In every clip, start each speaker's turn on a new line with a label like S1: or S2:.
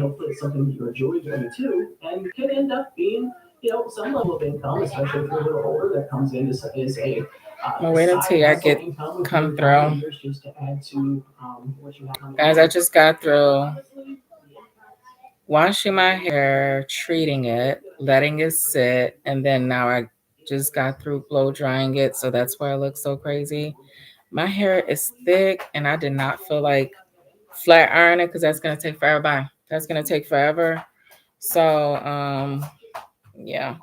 S1: it's something that you enjoy doing too, and can end up being, some level of income, especially if you're a little older, that comes in
S2: I'm
S1: a
S2: waiting
S1: side
S2: until y'all
S1: hustle
S2: get
S1: income with your
S2: come
S1: retirement
S2: through.
S1: years just to add to what you have coming
S2: Guys, I
S1: in.
S2: just got through washing my hair, treating it, letting it sit, and then now I just got through blow drying it, so that's why I look so crazy. My hair is thick, and I did not feel like flat ironing because that's gonna take forever. Bye. That's gonna take forever. So, yeah.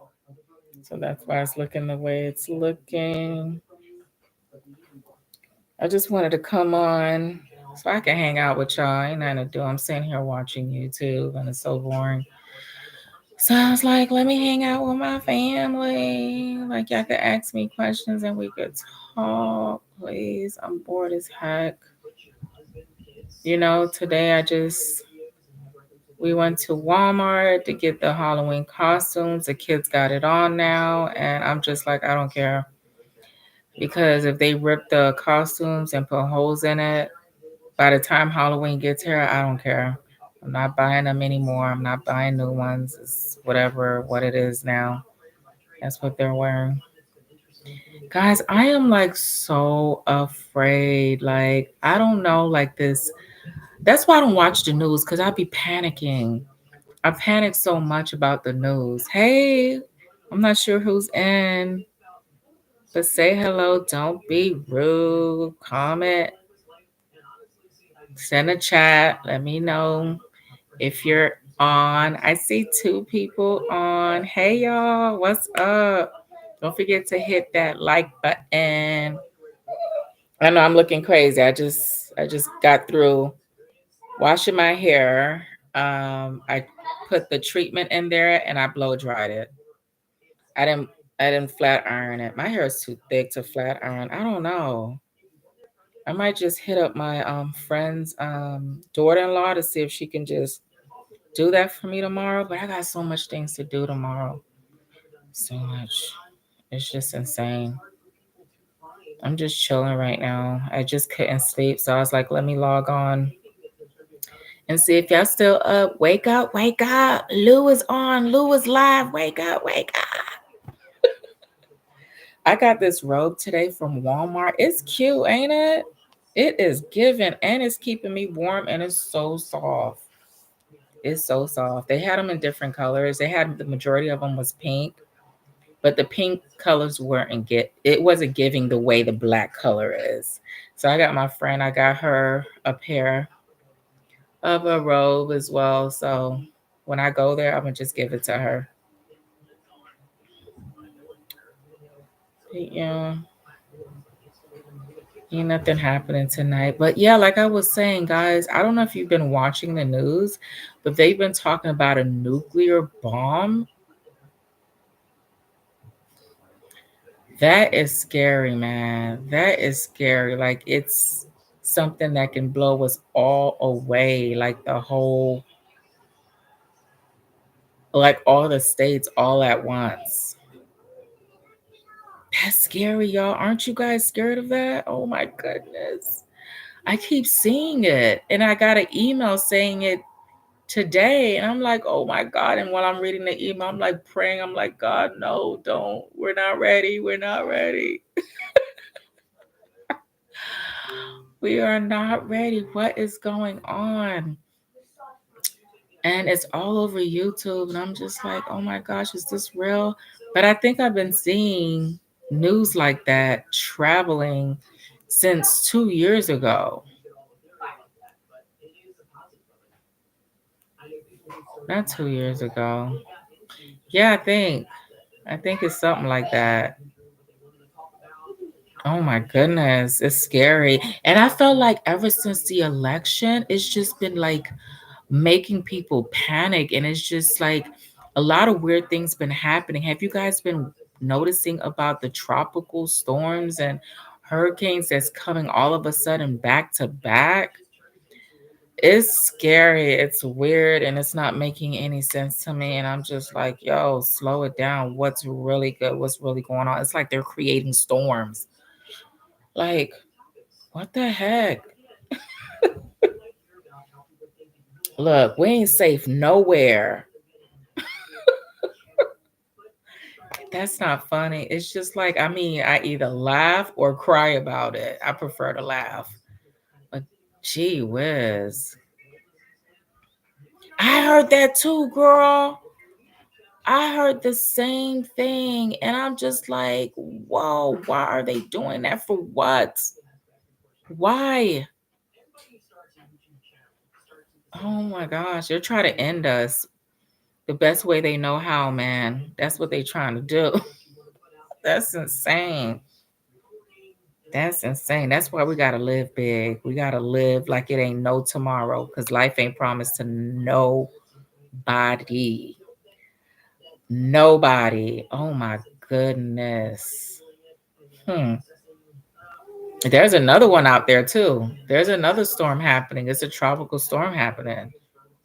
S2: So that's why it's looking the way it's looking. I just wanted to come on so I can hang out with y'all. Ain't nothing to do. I'm sitting here watching YouTube, and it's so boring. So I was like, let me hang out with my family. Like, y'all could ask me questions and we could talk, please. I'm bored as heck. Today we went to Walmart to get the Halloween costumes. The kids got it on now, and I'm just like, I don't care. Because if they rip the costumes and put holes in it, by the time Halloween gets here, I don't care. I'm not buying them anymore. I'm not buying new ones. It's whatever what it is now. That's what they're wearing. Guys, I am like so afraid. Like, I don't know, like this. That's why I don't watch the news because I be panicking. I panic so much about the news. Hey, I'm not sure who's in, but say hello. Don't be rude. Comment, send a chat. Let me know if you're on. I see two people on. Hey, y'all. What's up? Don't forget to hit that like button. I know I'm looking crazy. I just got through washing my hair. I put the treatment in there and I blow dried it. I didn't I didn't flat iron it. My hair is too thick to flat iron. I don't know. I might just hit up my friend's daughter-in-law to see if she can just do that for me tomorrow. But I got so much things to do tomorrow. So much. It's just insane. I'm just chilling right now. I just couldn't sleep, so I was like, let me log on and see if y'all still up. Wake up, wake up. Lou is on. Lou is live. Wake up, wake up. I got this robe today from Walmart. It's cute, ain't it? It is giving and it's keeping me warm and it's so soft. It's so soft. They had them in different colors. They had the majority of them was pink, but the pink colors weren't get. It wasn't giving the way the black color is. So I got my friend. I got her a pair of a robe as well. So when I go there, I'm gonna just give it to her. But yeah, ain't nothing happening tonight. But yeah, like I was saying, guys, I don't know if you've been watching the news, but they've been talking about a nuclear bomb. That is scary, man. That is scary. Like it's something that can blow us all away. Like all the states all at once. That's scary, y'all. Aren't you guys scared of that? Oh my goodness. I keep seeing it. And I got an email saying it today. And I'm like, oh my God. And while I'm reading the email, I'm like praying. I'm like, God, no, don't. We're not ready. We're not ready. We are not ready. What is going on? And it's all over YouTube. And I'm just like, oh my gosh, is this real? But I think I've been seeing news like that traveling since 2 years ago. Not 2 years ago. Yeah, I think it's something like that. Oh my goodness, it's scary. And I felt like ever since the election, it's just been like making people panic and it's just like a lot of weird things been happening. Have you guys been noticing about the tropical storms and hurricanes that's coming all of a sudden back to back? It's scary, it's weird, and it's not making any sense to me. And I'm just like, yo, slow it down. What's really good? What's really going on? It's like they're creating storms. Like, what the heck? Look, we ain't safe nowhere. That's not funny. It's just like, I mean, I either laugh or cry about it. I prefer to laugh. But gee whiz. I heard that too, girl. I heard the same thing. And I'm just like, whoa, why are they doing that? For what? Why? Oh my gosh. They're trying to end us the best way they know how, man. That's what they're trying to do. That's insane. That's insane. That's why we gotta live big. We gotta live like it ain't no tomorrow, because life ain't promised to nobody. Nobody. Oh my goodness. There's another one out there too. There's another storm happening. It's a tropical storm happening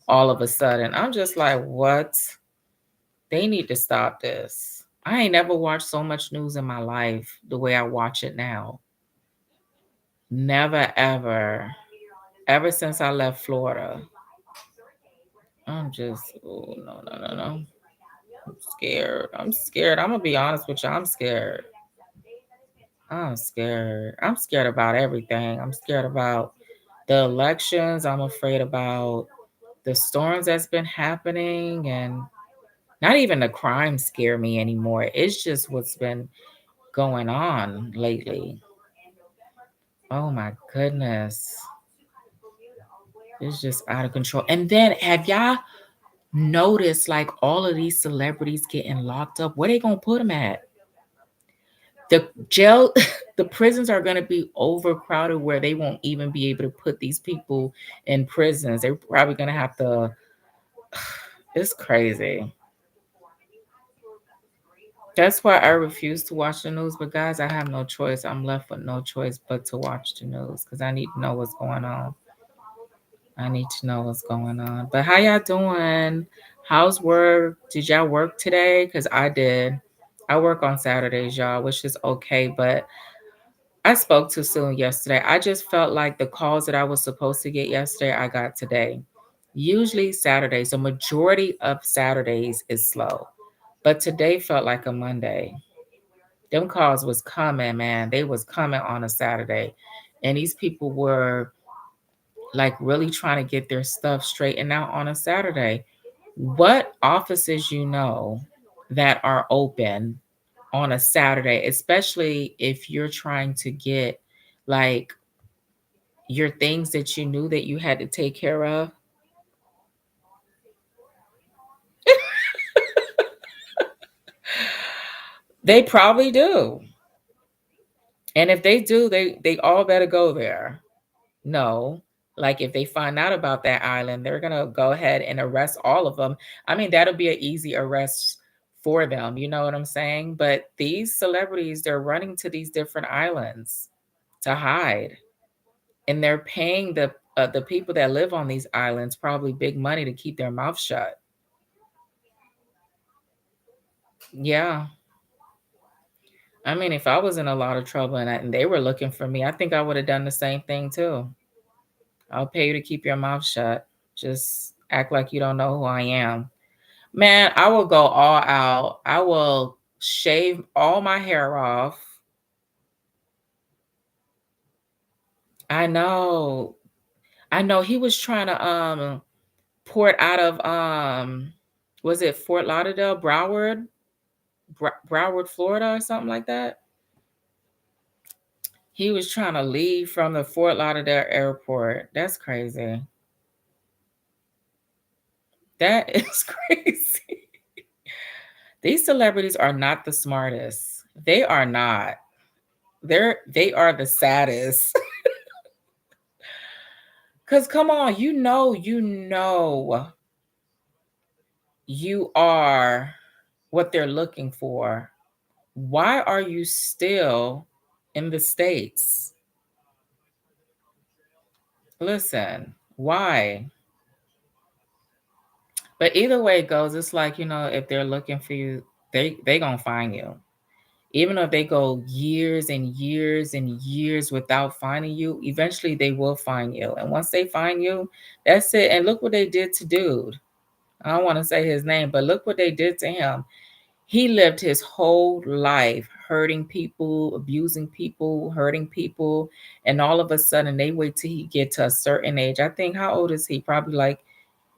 S2: all of a sudden. I'm just like, what? They need to stop this. I ain't never watched so much news in my life the way I watch it now. Never, ever. Ever since I left Florida. I'm just, oh, no, no, no, no. I'm scared. I'm scared. I'm going to be honest with you. I'm scared. I'm scared. I'm scared about everything. I'm scared about the elections. I'm afraid about the storms that's been happening, and not even the crime scare me anymore. It's just what's been going on lately. Oh my goodness. It's just out of control. And then have y'all noticed like all of these celebrities getting locked up? Where they gonna put them at? The jail, the prisons are gonna be overcrowded where they won't even be able to put these people in prisons. They're probably gonna have to. It's crazy. That's why I refuse to watch the news. But guys, I have no choice. I'm left with no choice but to watch the news because I need to know what's going on. I need to know what's going on. But how y'all doing? How's work? Did y'all work today? Because I did. I work on Saturdays, y'all, which is okay. But I spoke too soon yesterday. I just felt like the calls that I was supposed to get yesterday, I got today. Usually Saturdays, the majority of Saturdays is slow. But today felt like a Monday. Them calls was coming, man. They was coming on a Saturday. And these people were like really trying to get their stuff straightened out on a Saturday. What offices you know that are open on a Saturday, especially if you're trying to get like your things that you knew that you had to take care of? They probably do. And if they do, they all better go there. No. Like if they find out about that island, they're going to go ahead and arrest all of them. I mean, that'll be an easy arrest for them, you know what I'm saying? But these celebrities, they're running to these different islands to hide. And they're paying the people that live on these islands probably big money to keep their mouth shut. Yeah. I mean, if I was in a lot of trouble and they were looking for me, I think I would have done the same thing too. I'll pay you to keep your mouth shut. Just act like you don't know who I am. Man, I will go all out. I will shave all my hair off. I know. I know he was trying to port out of was it Fort Lauderdale, Broward, Florida or something like that? He was trying to leave from the Fort Lauderdale airport. That's crazy. That is crazy. These celebrities are not the smartest. They are not. They are the saddest. Cause come on, you are what they're looking for. Why are you still in the States? Listen, why? But either way it goes, it's like, if they're looking for you, they gonna find you. Even if they go years and years and years without finding you, eventually they will find you. And once they find you, that's it. And look what they did to dude. I don't want to say his name, but look what they did to him. He lived his whole life hurting people, abusing people, hurting people, and all of a sudden they wait till he get to a certain age. I think, how old is he? Probably like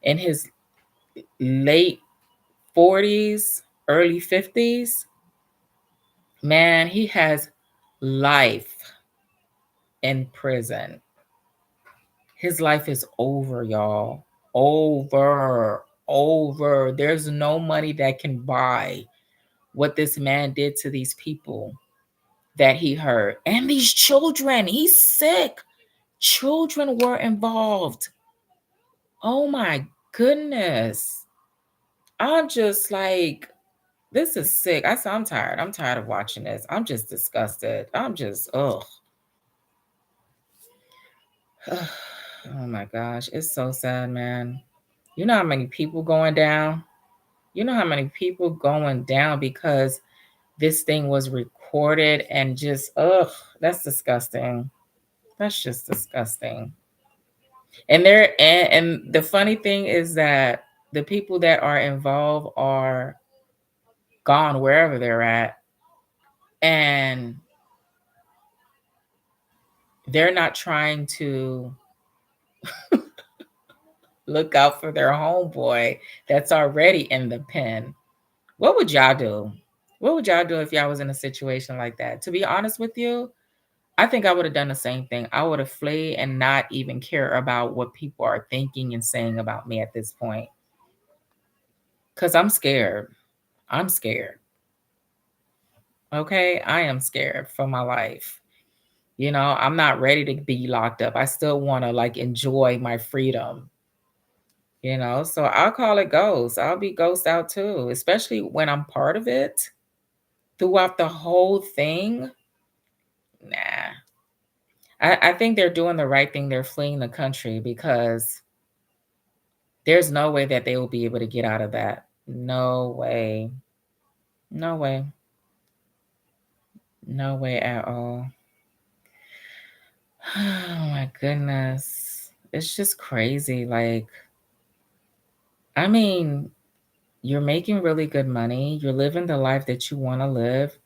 S2: in his late 40s, early 50s. Man, he has life in prison. His life is over, y'all. Over. There's no money that can buy what this man did to these people that he hurt. And these children, he's sick. Children were involved. Oh my goodness. I'm just like, this is sick. I'm tired. I'm tired of watching this. I'm just disgusted. I'm just, ugh. Oh my gosh. It's so sad, man. You know how many people going down? You know how many people going down because this thing was recorded and just, ugh, that's disgusting. That's just disgusting. And the funny thing is that the people that are involved are gone wherever they're at, and they're not trying to look out for their homeboy that's already in the pen. What would y'all do? What would y'all do if y'all was in a situation like that? To be honest with you, I think I would have done the same thing. I would have fled and not even care about what people are thinking and saying about me at this point. Because I'm scared. I'm scared. Okay. I am scared for my life. You know, I'm not ready to be locked up. I still want to like enjoy my freedom. You know, so I'll call it ghost. I'll be ghost out too, especially when I'm part of it throughout the whole thing. Nah. I think they're doing the right thing. They're fleeing the country because there's no way that they will be able to get out of that. No way. No way. No way at all. Oh my goodness. It's just crazy. Like, I mean, you're making really good money. You're living the life that you want to live.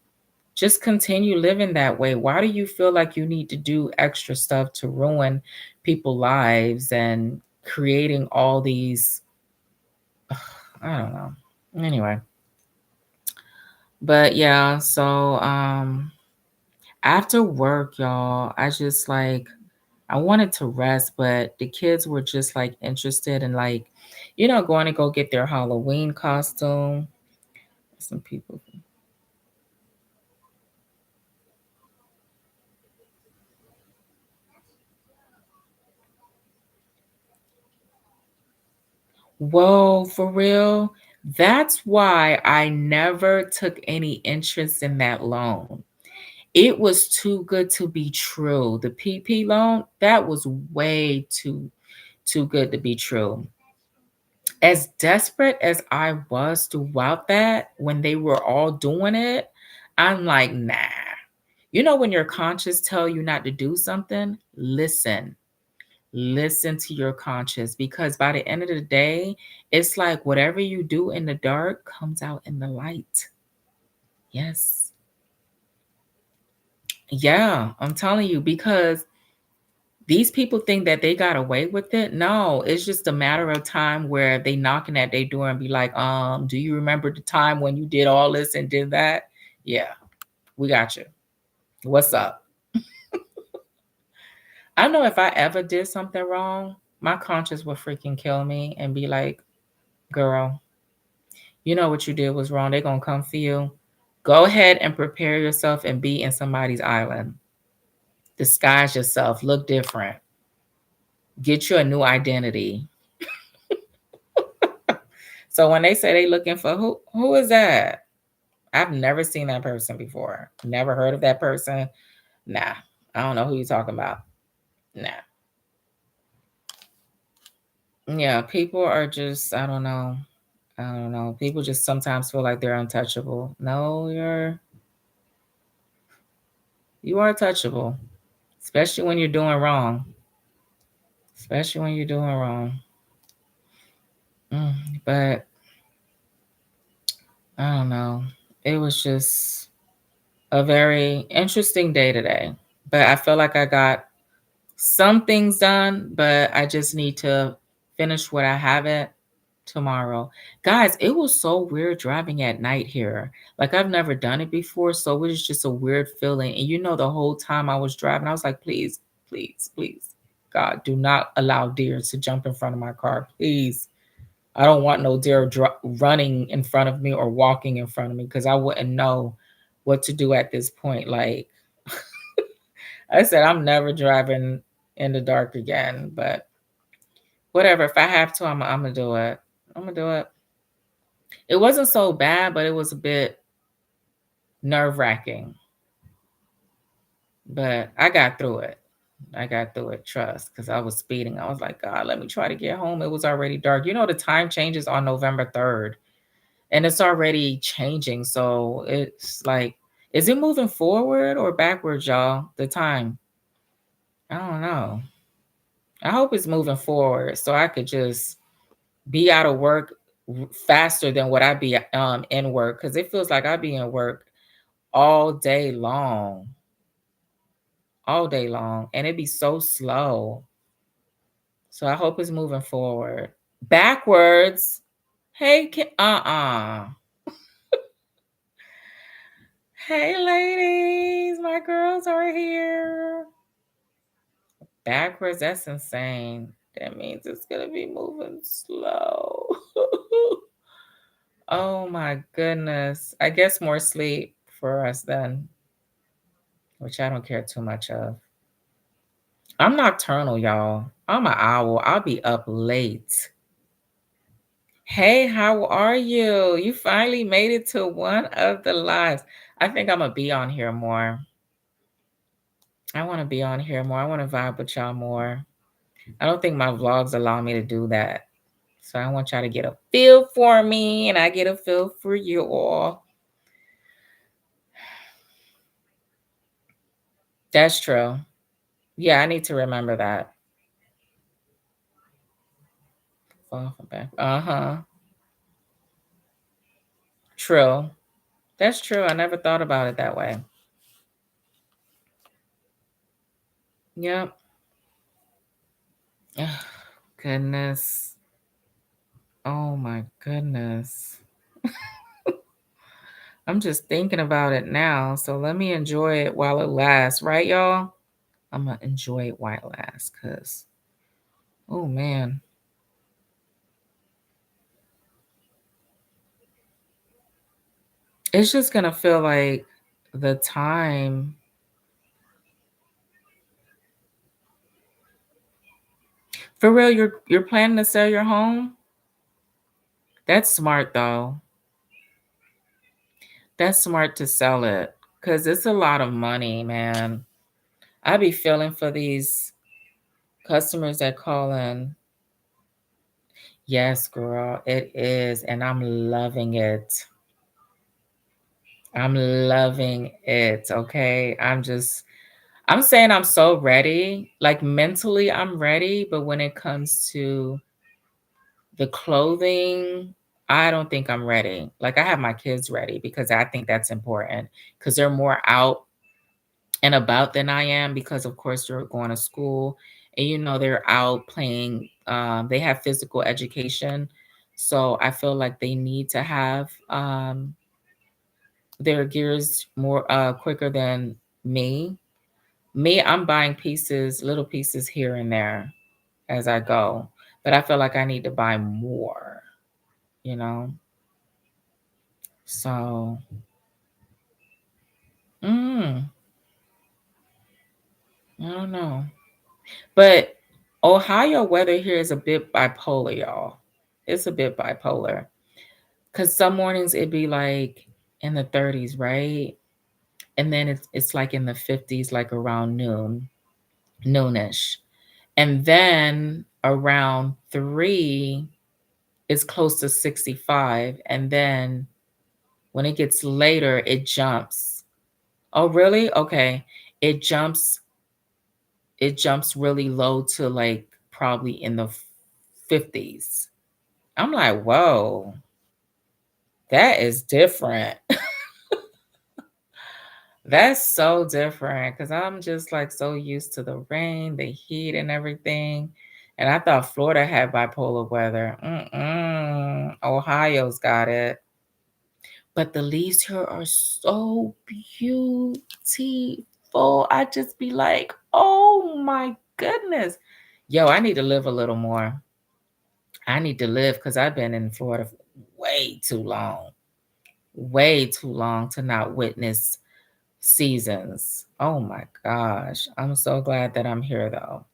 S2: Just continue living that way. Why do you feel like you need to do extra stuff to ruin people's lives and creating all these I don't know. Anyway, but yeah, so after work, y'all, I just like I wanted to rest, but the kids were just like interested in like, going to go get their Halloween costume. Some people. Whoa, for real? That's why I never took any interest in that loan. It was too good to be true. The PP loan, that was way too good to be true. As desperate as I was throughout that, when they were all doing it, I'm like, nah. You know, when your conscience tell you not to do something, listen to your conscience, because by the end of the day, it's like whatever you do in the dark comes out in the light. Yes. Yeah, I'm telling you, because these people think that they got away with it. No, it's just a matter of time where they knocking at their door and be like, do you remember the time when you did all this and did that? Yeah, we got you. What's up? I know if I ever did something wrong, my conscience would freaking kill me and be like, girl, you know what you did was wrong. They're gonna come for you. Go ahead and prepare yourself and be in somebody's island. Disguise yourself, look different. Get you a new identity. So when they say they looking for who is that? I've never seen that person before. Never heard of that person. Nah. I don't know who you're talking about. Nah. Yeah, people are just, I don't know. I don't know. People just sometimes feel like they're untouchable. No, you're You are touchable, especially when you're doing wrong. Especially when you're doing wrong. But I don't know. It was just a very interesting day today. But I feel like I got some things done, but I just need to finish what I haven't tomorrow. Guys, it was so weird driving at night here. Like I've never done it before, so it was just a weird feeling. And you know, the whole time I was driving, I was like, please, please, please, God, do not allow deer to jump in front of my car, please. I don't want no deer running in front of me or walking in front of me because I wouldn't know what to do at this point. Like I said, I'm never driving in the dark again, but whatever. If I have to, I'm gonna do it. I'm gonna do it. It wasn't so bad, but it was a bit nerve-wracking. But I got through it. Trust, because I was speeding. I was like, God, let me try to get home. It was already dark. You know, the time changes on November 3rd, and it's already changing. So it's like, is it moving forward or backwards, y'all? The time. I don't know. I hope it's moving forward so I could just be out of work faster than what I be in work, because it feels like I be in work all day long, and it'd be so slow. So I hope it's moving forward. Backwards. Hey, hey, ladies, my girls are here. Backwards, that's insane. That means it's gonna be moving slow. Oh my goodness. I guess more sleep for us then, which I don't care too much of. I'm nocturnal, y'all. I'm an owl. I'll be up late. Hey, how are you? You finally made it to one of the lives. I think I'm going to be on here more. I want to be on here more. I want to vibe with y'all more. I don't think my vlogs allow me to do that. So I want y'all to get a feel for me, and I get a feel for you all. That's true. Yeah, I need to remember that. Uh-huh. True. That's true. I never thought about it that way. Yep. Oh, goodness. Oh my goodness. I'm just thinking about it now. So let me enjoy it while it lasts, right, y'all? I'm going to enjoy it while it lasts because, oh man. It's just going to feel like the time. For real, you're planning to sell your home? That's smart though. That's smart to sell it because it's a lot of money, man. I be feeling for these customers that call in. Yes, girl, it is. And I'm loving it. I'm loving it. Okay. I'm saying I'm so ready. Like mentally, I'm ready. But when it comes to the clothing, I don't think I'm ready. Like I have my kids ready because I think that's important because they're more out and about than I am because of course they're going to school and you know they're out playing. They have physical education. So I feel like they need to have their gears more quicker than me. Me, I'm buying pieces, little pieces here and there as I go. But I feel like I need to buy more, you know? So, I don't know. But Ohio weather here is a bit bipolar, y'all. It's a bit bipolar. Because some mornings it'd be like in the 30s, right? And then it's like in the 50s, like around noonish. And then around 3, it's close to 65. And then when it gets later, it jumps. Oh, really? Okay. it jumps really low to like probably in the 50s. I'm like, whoa, that is different. That's so different because I'm just like so used to the rain, the heat, and everything. And I thought Florida had bipolar weather. Ohio's got it. But the leaves here are so beautiful. I just be like, oh my goodness. Yo, I need to live a little more. I need to live because I've been in Florida way too long. Way too long to not witness seasons. Oh my gosh. I'm so glad that I'm here though.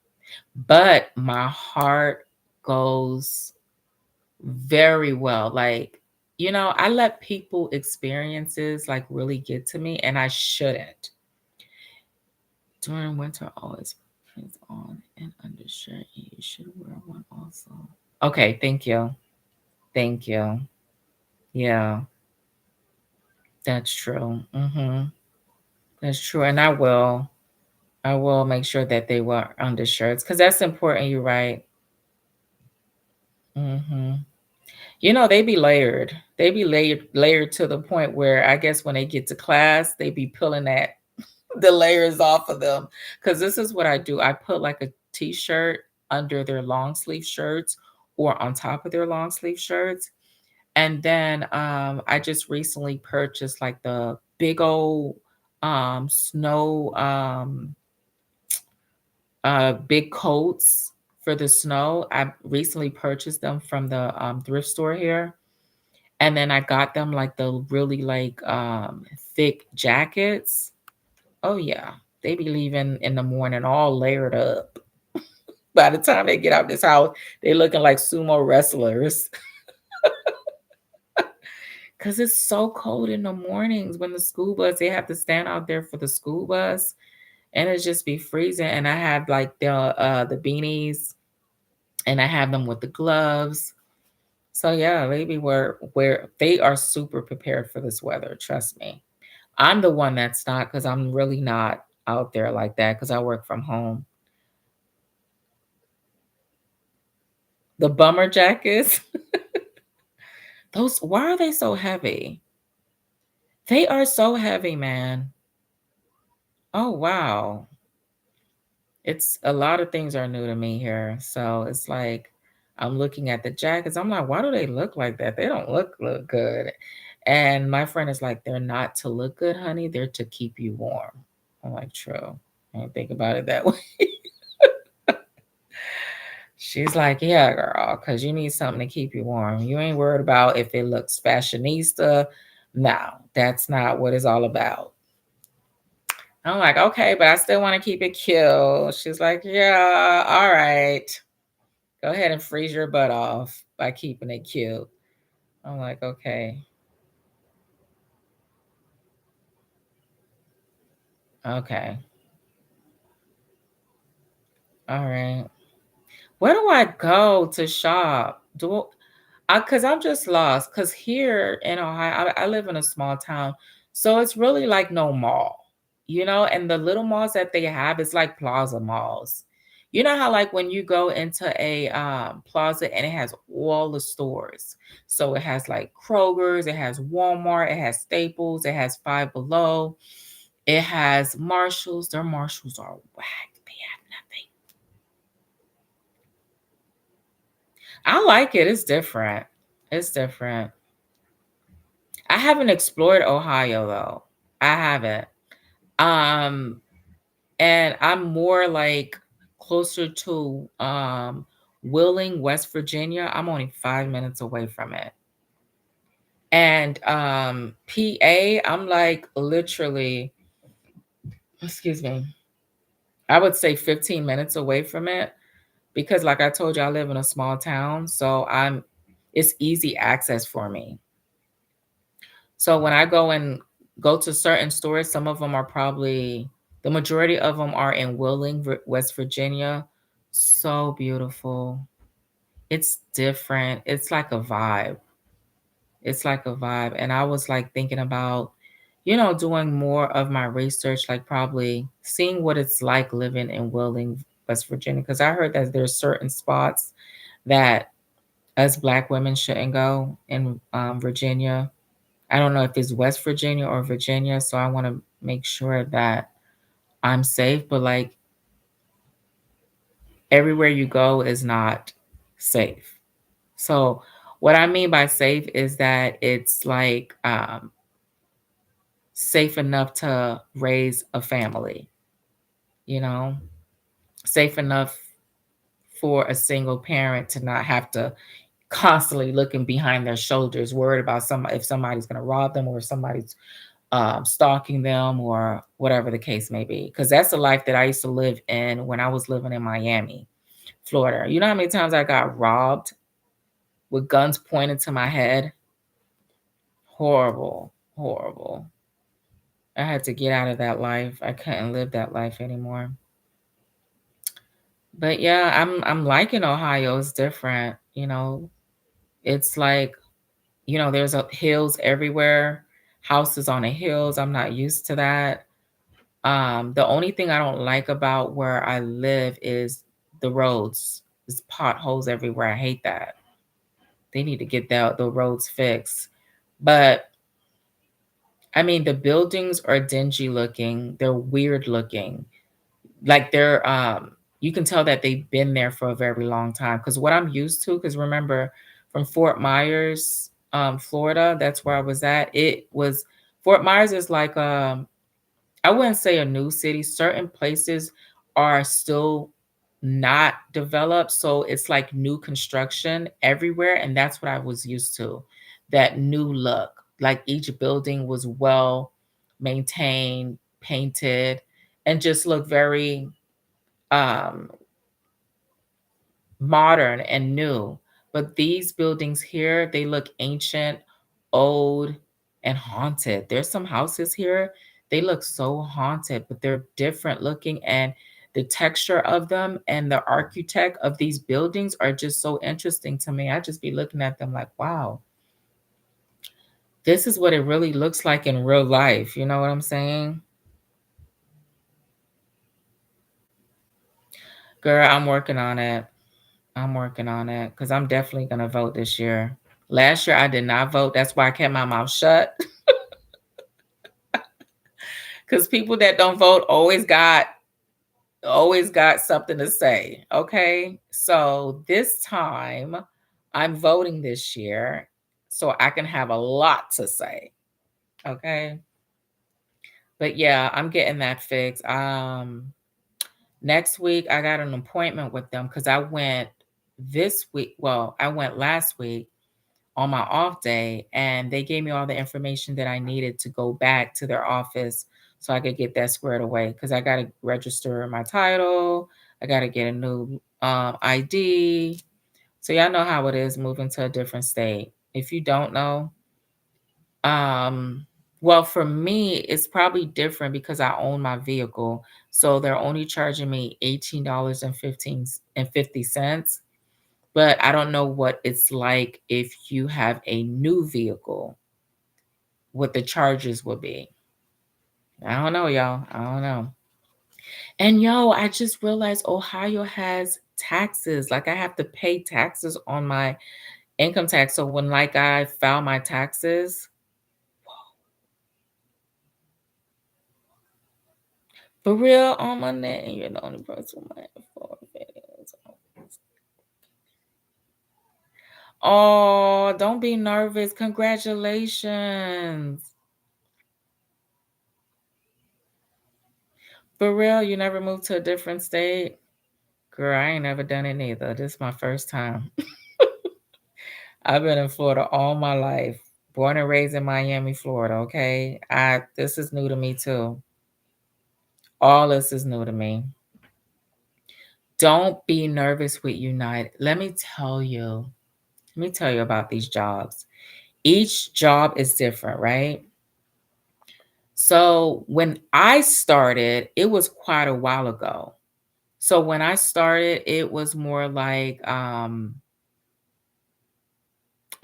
S2: But my heart goes very well. Like, I let people experiences like really get to me and I shouldn't. During winter, always pants on and undershirt. You should wear one also. Okay, thank you. Thank you. Yeah, that's true. That's true. And I will make sure that they wear undershirts because that's important. You're right. hmm they be layered. They be layered to the point where I guess when they get to class, they be pulling the layers off of them. Because this is what I do. I put like a t-shirt under their long sleeve shirts or on top of their long sleeve shirts. And then I just recently purchased like the big old snow big coats for the snow. I recently purchased them from the thrift store here. And then I got them like the really like thick jackets. Oh yeah. They be leaving in the morning all layered up. By the time they get out this house, they looking like sumo wrestlers. Cause it's so cold in the mornings when the school bus, they have to stand out there for the school bus and it just be freezing. And I have like the beanies and I have them with the gloves. So yeah, maybe where they are super prepared for this weather. Trust me. I'm the one that's not because I'm really not out there like that because I work from home. The bummer jackets, those why are they so heavy? They are so heavy, man. Oh wow. It's a lot of things are new to me here. So it's like I'm looking at the jackets. I'm like, why do they look like that? They don't look good. And my friend is like, they're not to look good, honey. They're to keep you warm. I'm like, true. I don't think about it that way. She's like, yeah, girl, because you need something to keep you warm. You ain't worried about if it looks fashionista. No, that's not what it's all about. I'm like, okay, but I still want to keep it cute. She's like, yeah, all right. Go ahead and freeze your butt off by keeping it cute. I'm like, okay. Okay. All right. Where do I go to shop? Because I'm just lost. Because here in Ohio, I live in a small town, so it's really like no mall, And the little malls that they have is like plaza malls. You know how like when you go into a plaza and it has all the stores. So it has like Kroger's, it has Walmart, it has Staples, it has Five Below, it has Marshalls. Their Marshalls are whack. They have nothing. I like it. It's different. It's different. I haven't explored Ohio though. I haven't. Um, and I'm more like closer to Wheeling, West Virginia. I'm only 5 minutes away from it. And PA, I'm like literally, excuse me, I would say 15 minutes away from it because like I told you, I live in a small town. So it's easy access for me. So when I go to certain stores, some of them are probably the majority of them are in Wheeling, West Virginia. So beautiful. It's different. It's like a vibe. It's like a vibe. And I was like thinking about, doing more of my research, like probably seeing what it's like living in Wheeling, West Virginia, because I heard that there's certain spots that us Black women shouldn't go in Virginia. I don't know if it's West Virginia or Virginia, so I want to make sure that I'm safe. But like everywhere you go is not safe. So what I mean by safe is that it's like safe enough to raise a family, you know, safe enough for a single parent to not have to constantly looking behind their shoulders, worried about if somebody's going to rob them or if somebody's stalking them or whatever the case may be. Because that's the life that I used to live in when I was living in Miami, Florida. You know how many times I got robbed with guns pointed to my head? Horrible, horrible. I had to get out of that life. I couldn't live that life anymore. But yeah, I'm liking Ohio. It's different, It's like, there's hills everywhere, houses on the hills. I'm not used to that. The only thing I don't like about where I live is the roads. There's potholes everywhere. I hate that. They need to get the roads fixed. But I mean, the buildings are dingy looking. They're weird looking. Like you can tell that they've been there for a very long time. Because what I'm used to, because remember from Fort Myers, Florida, that's where I was at. Fort Myers is like I wouldn't say a new city. Certain places are still not developed. So it's like new construction everywhere. And that's what I was used to. That new look. Like each building was well maintained, painted, and just looked very um modern and new. But these buildings here, they look ancient, old, and haunted. There's some houses here, they look so haunted, but they're different looking. And the texture of them and the architect of these buildings are just so interesting to me. I just be looking at them like, wow, this is what it really looks like in real life. You know what I'm saying? Girl, I'm working on it. I'm working on it because I'm definitely going to vote this year. Last year I did not vote. That's why I kept my mouth shut. Because people that don't vote always got something to say. Okay. So this time I'm voting this year so I can have a lot to say. Okay. But yeah, I'm getting that fixed. Next week I got an appointment with them because I went this week. Well, I went last week on my off day and they gave me all the information that I needed to go back to their office so I could get that squared away because I got to register my title. I got to get a new ID. So y'all know how it is moving to a different state. If you don't know, well, for me, it's probably different because I own my vehicle. So they're only charging me $18.50. But I don't know what it's like if you have a new vehicle, what the charges will be. I don't know, y'all. I don't know. And I just realized Ohio has taxes. Like I have to pay taxes on my income tax. So when like I file my taxes, for real on my name, you're the only person who might afford videos. Oh, don't be nervous. Congratulations. For real, you never moved to a different state? Girl, I ain't never done it neither. This is my first time. I've been in Florida all my life. Born and raised in Miami, Florida, okay? This is new to me too. All this is new to me. Don't be nervous with United. Let me tell you about these jobs. Each job is different, right? So when I started, it was quite a while ago. So when I started, it was more like a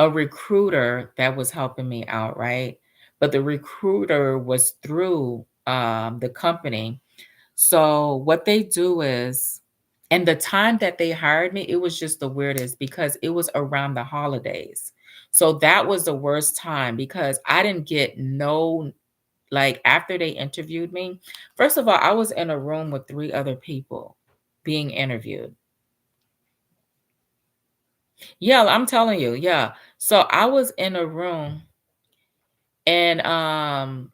S2: recruiter that was helping me out, right? but the recruiter was through the company. So what they do is, and the time that they hired me, it was just the weirdest because it was around the holidays. So that was the worst time because I didn't get no, like after they interviewed me. First of all, I was in a room with 3 other people being interviewed. Yeah, I'm telling you, yeah. So I was in a room and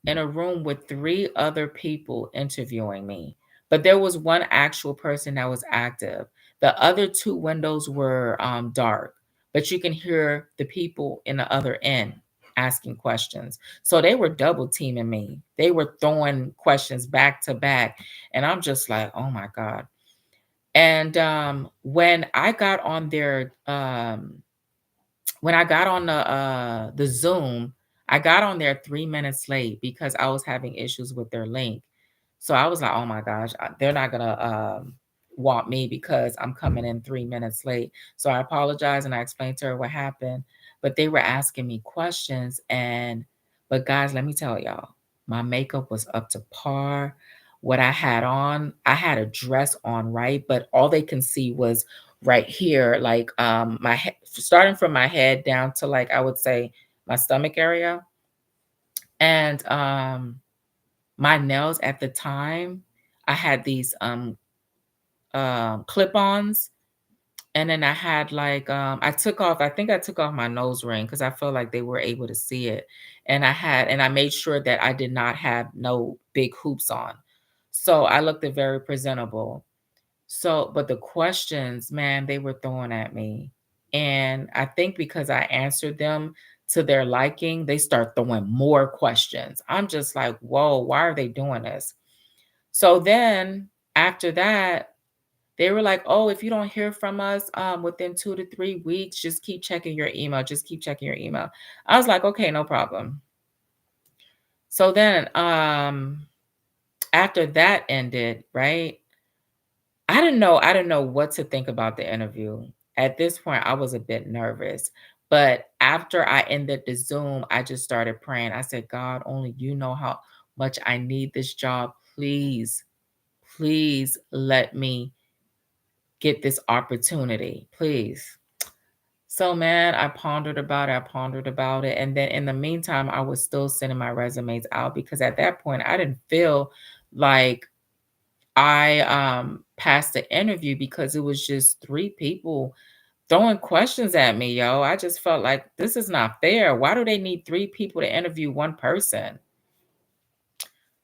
S2: in a room with 3 other people interviewing me. But there was one actual person that was active. The other 2 windows were dark, but you can hear the people in the other end asking questions. So they were double teaming me. They were throwing questions back to back, and I'm just like, "Oh my god." And when I got on their when I got on the Zoom, I got on there 3 minutes late because I was having issues with their link. So I was like, "Oh my gosh, they're not gonna want me because I'm coming in 3 minutes late." So I apologized and I explained to her what happened, but they were asking me questions but guys, let me tell y'all, my makeup was up to par. What I had on, I had a dress on, right? But all they can see was right here, like my head, starting from my head down to like I would say my stomach area. And my nails at the time, I had these clip-ons, and then I had like I think I took off my nose ring because I felt like they were able to see it. And I made sure that I did not have no big hoops on. So I looked very presentable. So, but the questions, man, they were throwing at me. And I think because I answered them to their liking, they start throwing more questions. I'm just like, whoa, why are they doing this? So then after that, they were like, oh, if you don't hear from us within 2 to 3 weeks, just keep checking your email. Just keep checking your email. I was like, okay, no problem. So then after that ended, right? I didn't know what to think about the interview. At this point, I was a bit nervous. But after I ended the Zoom, I just started praying. I said, God, only you know how much I need this job. Please, please let me get this opportunity. Please. So, man, I pondered about it. I pondered about it. And then in the meantime, I was still sending my resumes out because at that point, I didn't feel like I passed the interview because it was just 3 people throwing questions at me, yo. I just felt like this is not fair. Why do they need 3 people to interview 1 person?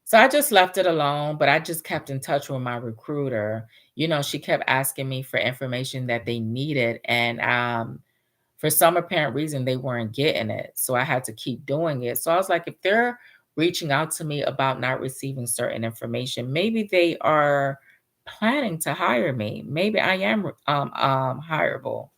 S2: So I just left it alone, but I just kept in touch with my recruiter. You know, she kept asking me for information that they needed, and for some apparent reason, they weren't getting it. So I had to keep doing it. So I was like, if they're reaching out to me about not receiving certain information, maybe they are planning to hire me. Maybe I am hireable.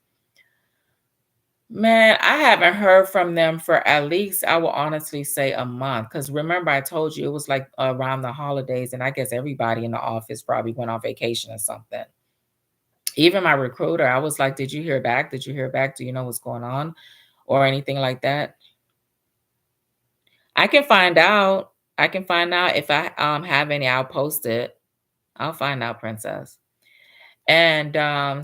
S2: Man, I haven't heard from them for at least, I will honestly say a month. Because remember, I told you it was like around the holidays, and I guess everybody in the office probably went on vacation or something. Even my recruiter, I was like, "Did you hear back? Did you hear back? Do you know what's going on?" Or anything like that. I can find out. I can find out if I have any. I'll post it. I'll find out, princess. And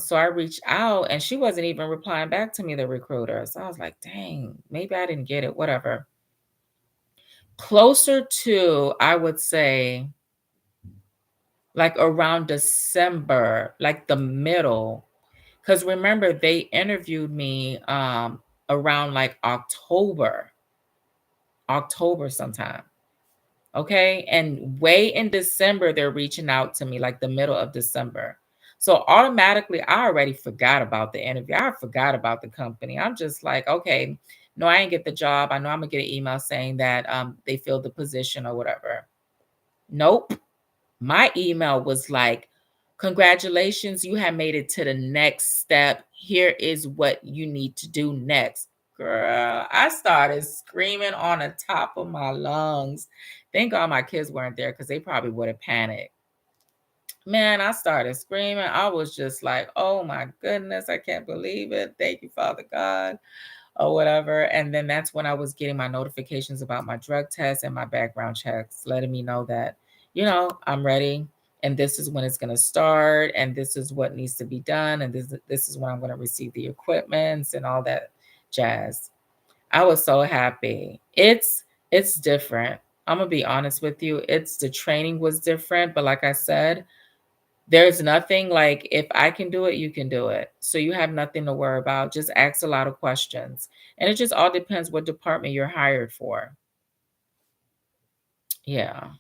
S2: so I reached out, and she wasn't even replying back to me, the recruiter. So I was like, dang, maybe I didn't get it. Whatever. Closer to, I would say, like around December, like the middle. Because remember, they interviewed me around like October sometime. Okay. And way in December, they're reaching out to me like the middle of December. So automatically, I already forgot about the interview. I forgot about the company. I'm just like, okay, no, I ain't get the job. I know I'm gonna get an email saying that they filled the position or whatever. Nope. My email was like, congratulations, you have made it to the next step. Here is what you need to do next. Girl, I started screaming on the top of my lungs. Thank God my kids weren't there because they probably would have panicked. Man, I started screaming. I was just like, oh my goodness, I can't believe it. Thank you, Father God. or whatever. And then that's when I was getting my notifications about my drug test and my background checks, letting me know that, I'm ready. And this is when it's going to start. And this is what needs to be done. And this is when I'm going to receive the equipments and all that jazz. I was so happy. It's different. I'm going to be honest with you. The training was different. But like I said, there's nothing like if I can do it, you can do it. So you have nothing to worry about. Just ask a lot of questions. And it just all depends what department you're hired for. Yeah.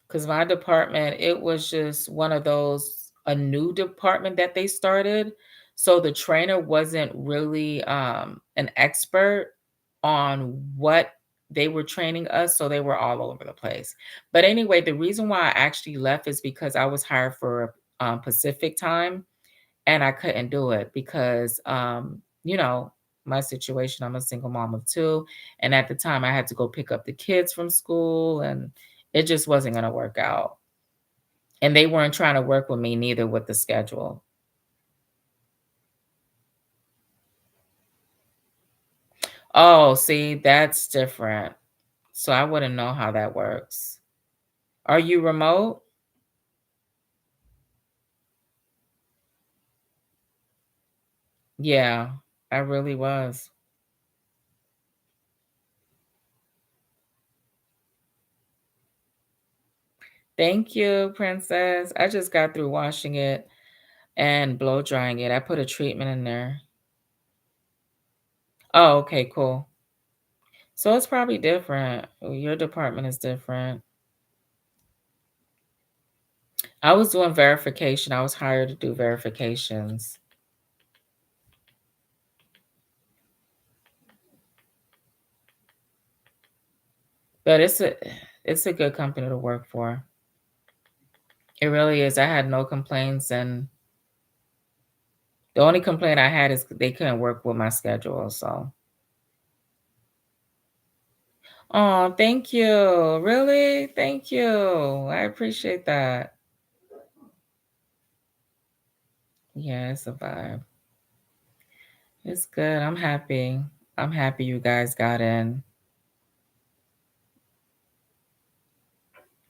S2: Because my department, it was just one of those, a new department that they started. So the trainer wasn't really an expert on what they were training us. So they were all over the place. But anyway, the reason why I actually left is because I was hired for Pacific time and I couldn't do it because, my situation, I'm a single mom of two. And at the time I had to go pick up the kids from school and it just wasn't going to work out. And they weren't trying to work with me neither with the schedule. Oh, see, that's different. So I wouldn't know how that works. Are you remote? Yeah, I really was. Thank you, princess. I just got through washing it and blow drying it. I put a treatment in there. Oh, okay, cool. So it's probably different. Your department is different. I was doing verification. I was hired to do verifications. But it's a good company to work for. It really is. I had no complaints, and the only complaint I had is they couldn't work with my schedule. So, oh, thank you. Really, thank you. I appreciate that. Yeah, it's a vibe. It's good. I'm happy. I'm happy you guys got in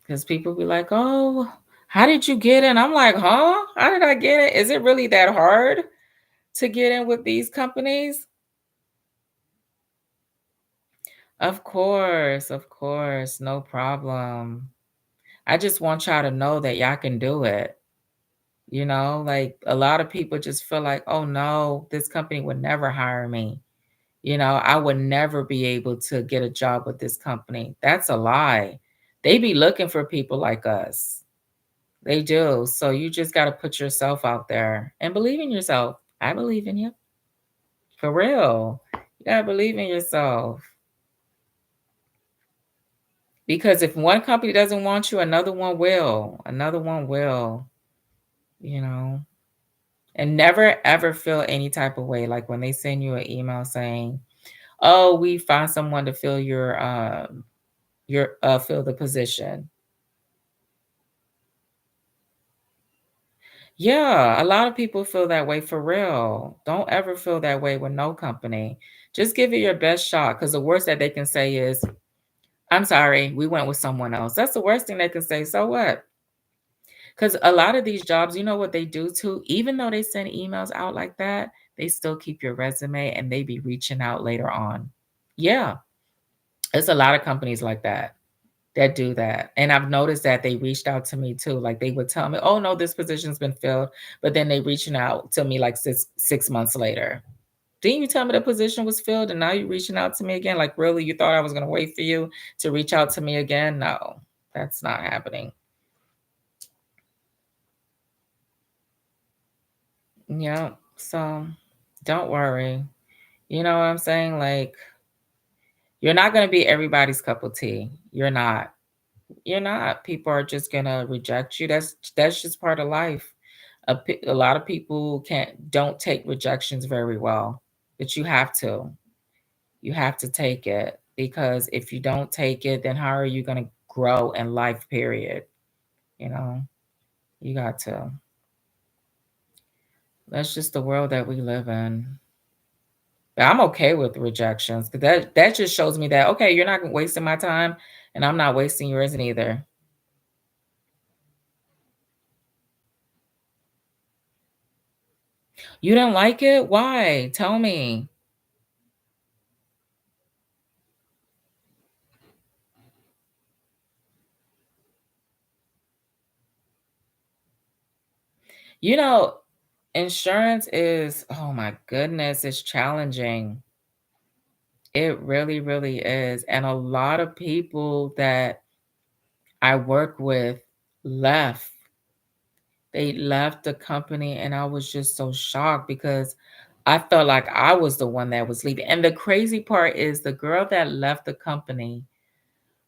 S2: because people be like, "Oh, how did you get in?" I'm like, "Huh? How did I get in? Is it really that hard to get in with these companies?" Of course, no problem. I just want y'all to know that y'all can do it. Like a lot of people just feel like, oh no, this company would never hire me. I would never be able to get a job with this company. That's a lie. They be looking for people like us. They do. So you just got to put yourself out there and believe in yourself. I believe in you. For real. You got to believe in yourself. Because if one company doesn't want you, another one will. Another one will, you know. And never ever feel any type of way. Like when they send you an email saying, "Oh, we found someone to fill your fill the position." Yeah, a lot of people feel that way for real. Don't ever feel that way with no company. Just give it your best shot because the worst that they can say is, "I'm sorry, we went with someone else." That's the worst thing they can say. So what? Because a lot of these jobs, you know what they do too? Even though they send emails out like that, they still keep your resume and they be reaching out later on. Yeah, it's a lot of companies like that do that. And I've noticed that they reached out to me too. Like they would tell me, "Oh no, this position's been filled," but then they reaching out to me like six months later. Didn't you tell me the position was filled and now you're reaching out to me again? Like really, you thought I was gonna wait for you to reach out to me again? No, that's not happening. Yeah. So don't worry. You know what I'm saying? Like you're not gonna be everybody's cup of tea. You're not. You're not. People are just gonna reject you. That's just part of life. A lot of people don't take rejections very well, but you have to. You have to take it because if you don't take it, then how are you going to grow in life? Period. You know, you got to. That's just the world that we live in. But I'm okay with rejections because that just shows me that, okay, you're not wasting my time and I'm not wasting yours either. You didn't like it? Why? Tell me. You know, insurance is, oh my goodness, it's challenging. It really, really is. And a lot of people that I work with left. They left the company, and I was just so shocked because I felt like I was the one that was leaving. And the crazy part is the girl that left the company,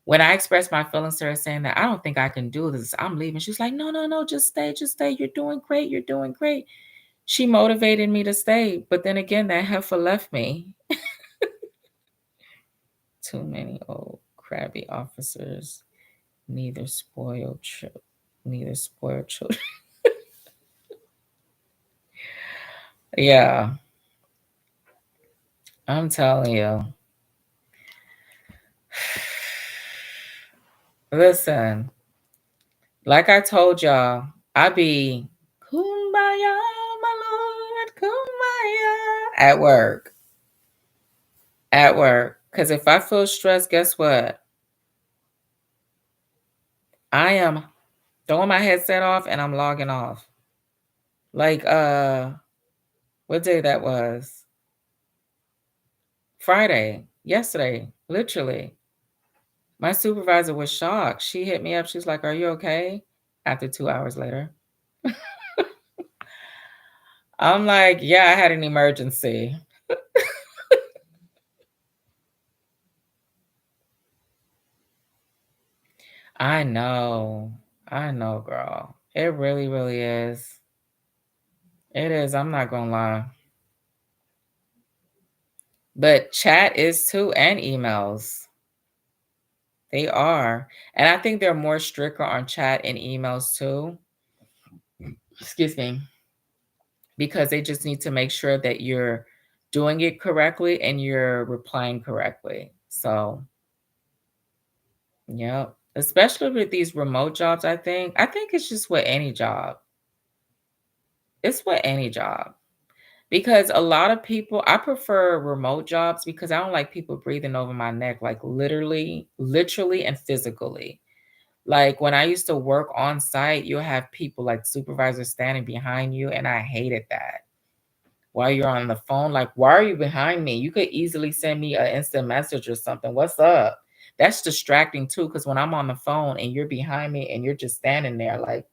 S2: when I expressed my feelings to her saying that I don't think I can do this, I'm leaving. She's like, no, no, no, just stay, just stay. You're doing great. You're doing great. She motivated me to stay. But then again, that heifer left me. Too many old crabby officers, neither spoiled children. Yeah, I'm telling you. Listen, like I told y'all, I be kumbaya, my Lord, kumbaya at work. At work. Because if I feel stressed, guess what? I am throwing my headset off and I'm logging off. Like what day that was? Friday, yesterday, literally. My supervisor was shocked. She hit me up. She's like, "Are you okay?" After 2 hours later. I'm like, "Yeah, I had an emergency." I know. I know, girl. It really, really is. It is. I'm not gonna lie. But chat is too, and emails. They are. And I think they're more stricter on chat and emails too. Excuse me. Because they just need to make sure that you're doing it correctly and you're replying correctly. So, yeah. Especially with these remote jobs, I think. I think it's just with any job. It's with any job. Because a lot of people, I prefer remote jobs because I don't like people breathing over my neck, like literally and physically. Like when I used to work on site, you'll have people like supervisors standing behind you, and I hated that. While you're on the phone, like, why are you behind me? You could easily send me an instant message or something. What's up? That's distracting too, because when I'm on the phone and you're behind me and you're just standing there, like,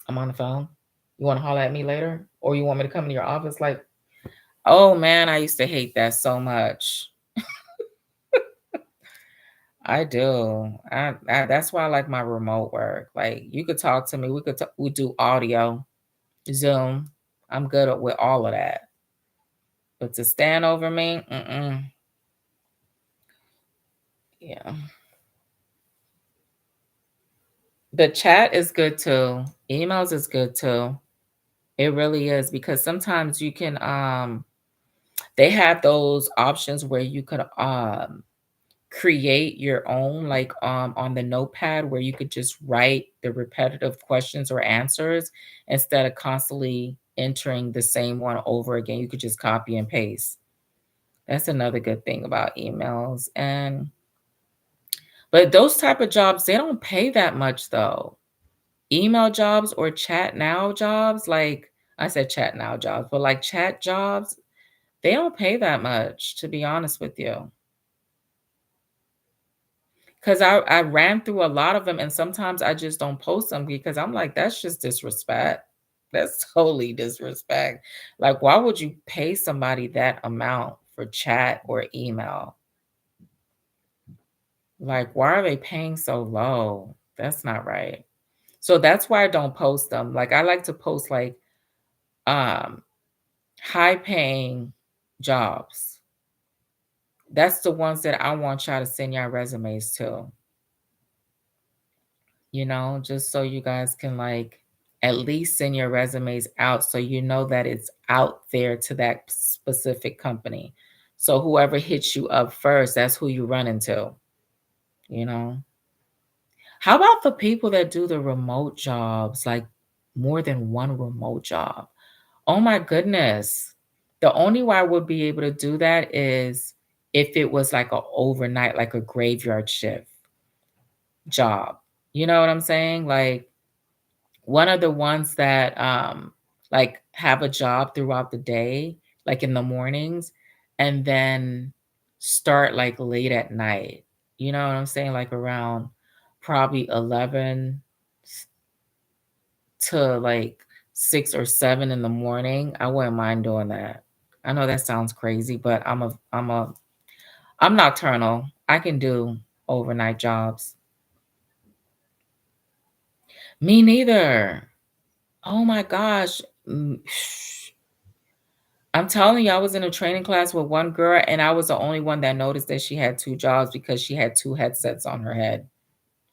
S2: I'm on the phone. You want to holler at me later? Or you want me to come to your office? Like, oh man, I used to hate that so much. I do. That's why I like my remote work. Like you could talk to me. We do audio, Zoom. I'm good with all of that. But to stand over me, yeah. The chat is good too. Emails is good too. It really is because sometimes you can they have those options where you could create your own, like on the notepad, where you could just write the repetitive questions or answers instead of constantly entering the same one over again. You could just copy and paste. That's another good thing about emails. And but those type of jobs, they don't pay that much though. Email jobs or chat now jobs, like I said chat now jobs, but like chat jobs, they don't pay that much, to be honest with you. Because I ran through a lot of them, and sometimes I just don't post them because I'm like, that's just disrespect. That's totally disrespect. Like, why would you pay somebody that amount for chat or email? Like, why are they paying so low? That's not right. So that's why I don't post them. Like, I like to post like um high paying jobs. That's the ones that I want y'all to send y'all resumes to, just so you guys can like at least send your resumes out so you know that it's out there to that specific company. So whoever hits you up first, that's who you run into, you know? How about the people that do the remote jobs, like more than one remote job? Oh my goodness. The only way I would be able to do that is if it was like a overnight, like a graveyard shift job. You know what I'm saying? Like one of the ones that like have a job throughout the day, like in the mornings, and then start like late at night. You know what I'm saying? Like around probably 11 to like 6 or 7 in the morning. I wouldn't mind doing that. I know that sounds crazy, but I'm nocturnal. I can do overnight jobs. Me neither. Oh my gosh. I'm telling you, I was in a training class with one girl, and I was the only one that noticed that she had 2 jobs because she had 2 headsets on her head.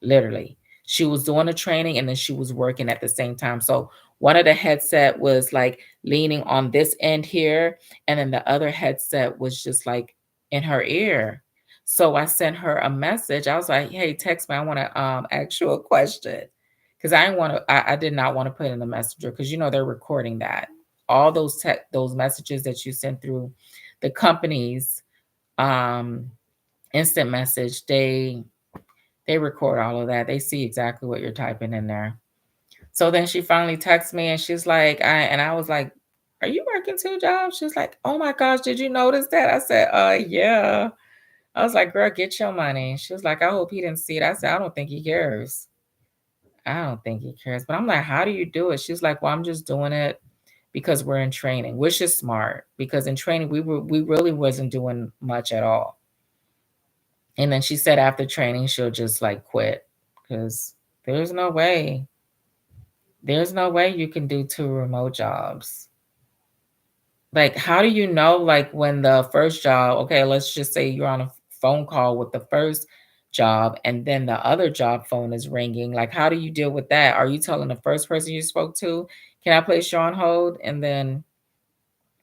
S2: Literally. She was doing a training and then she was working at the same time. So one of the headset was like leaning on this end here, and then the other headset was just like in her ear. So I sent her a message. I was like, "Hey, text me. I want to ask you a question." Because I didn't want to, I did not want to put in the messenger because you know they're recording that. All those messages that you send through the company's um instant message, they record all of that. They see exactly what you're typing in there. So then she finally texts me and she's like, I was like, "Are you working 2 jobs?" She's like, "Oh my gosh, did you notice that?" I said, yeah." I was like, "Girl, get your money." She was like, "I hope he didn't see it." I said, "I don't think he cares. I don't think he cares." But I'm like, "How do you do it?" She's like, "Well, I'm just doing it because we're in training," which is smart because in training we really wasn't doing much at all. And then she said after training she'll just like quit because there's no way. There's no way you can do 2 remote jobs. Like, how do you know, like, when the first job, okay, let's just say you're on a phone call with the first job and then the other job phone is ringing. Like, how do you deal with that? Are you telling the first person you spoke to, "Can I place you on hold?" And then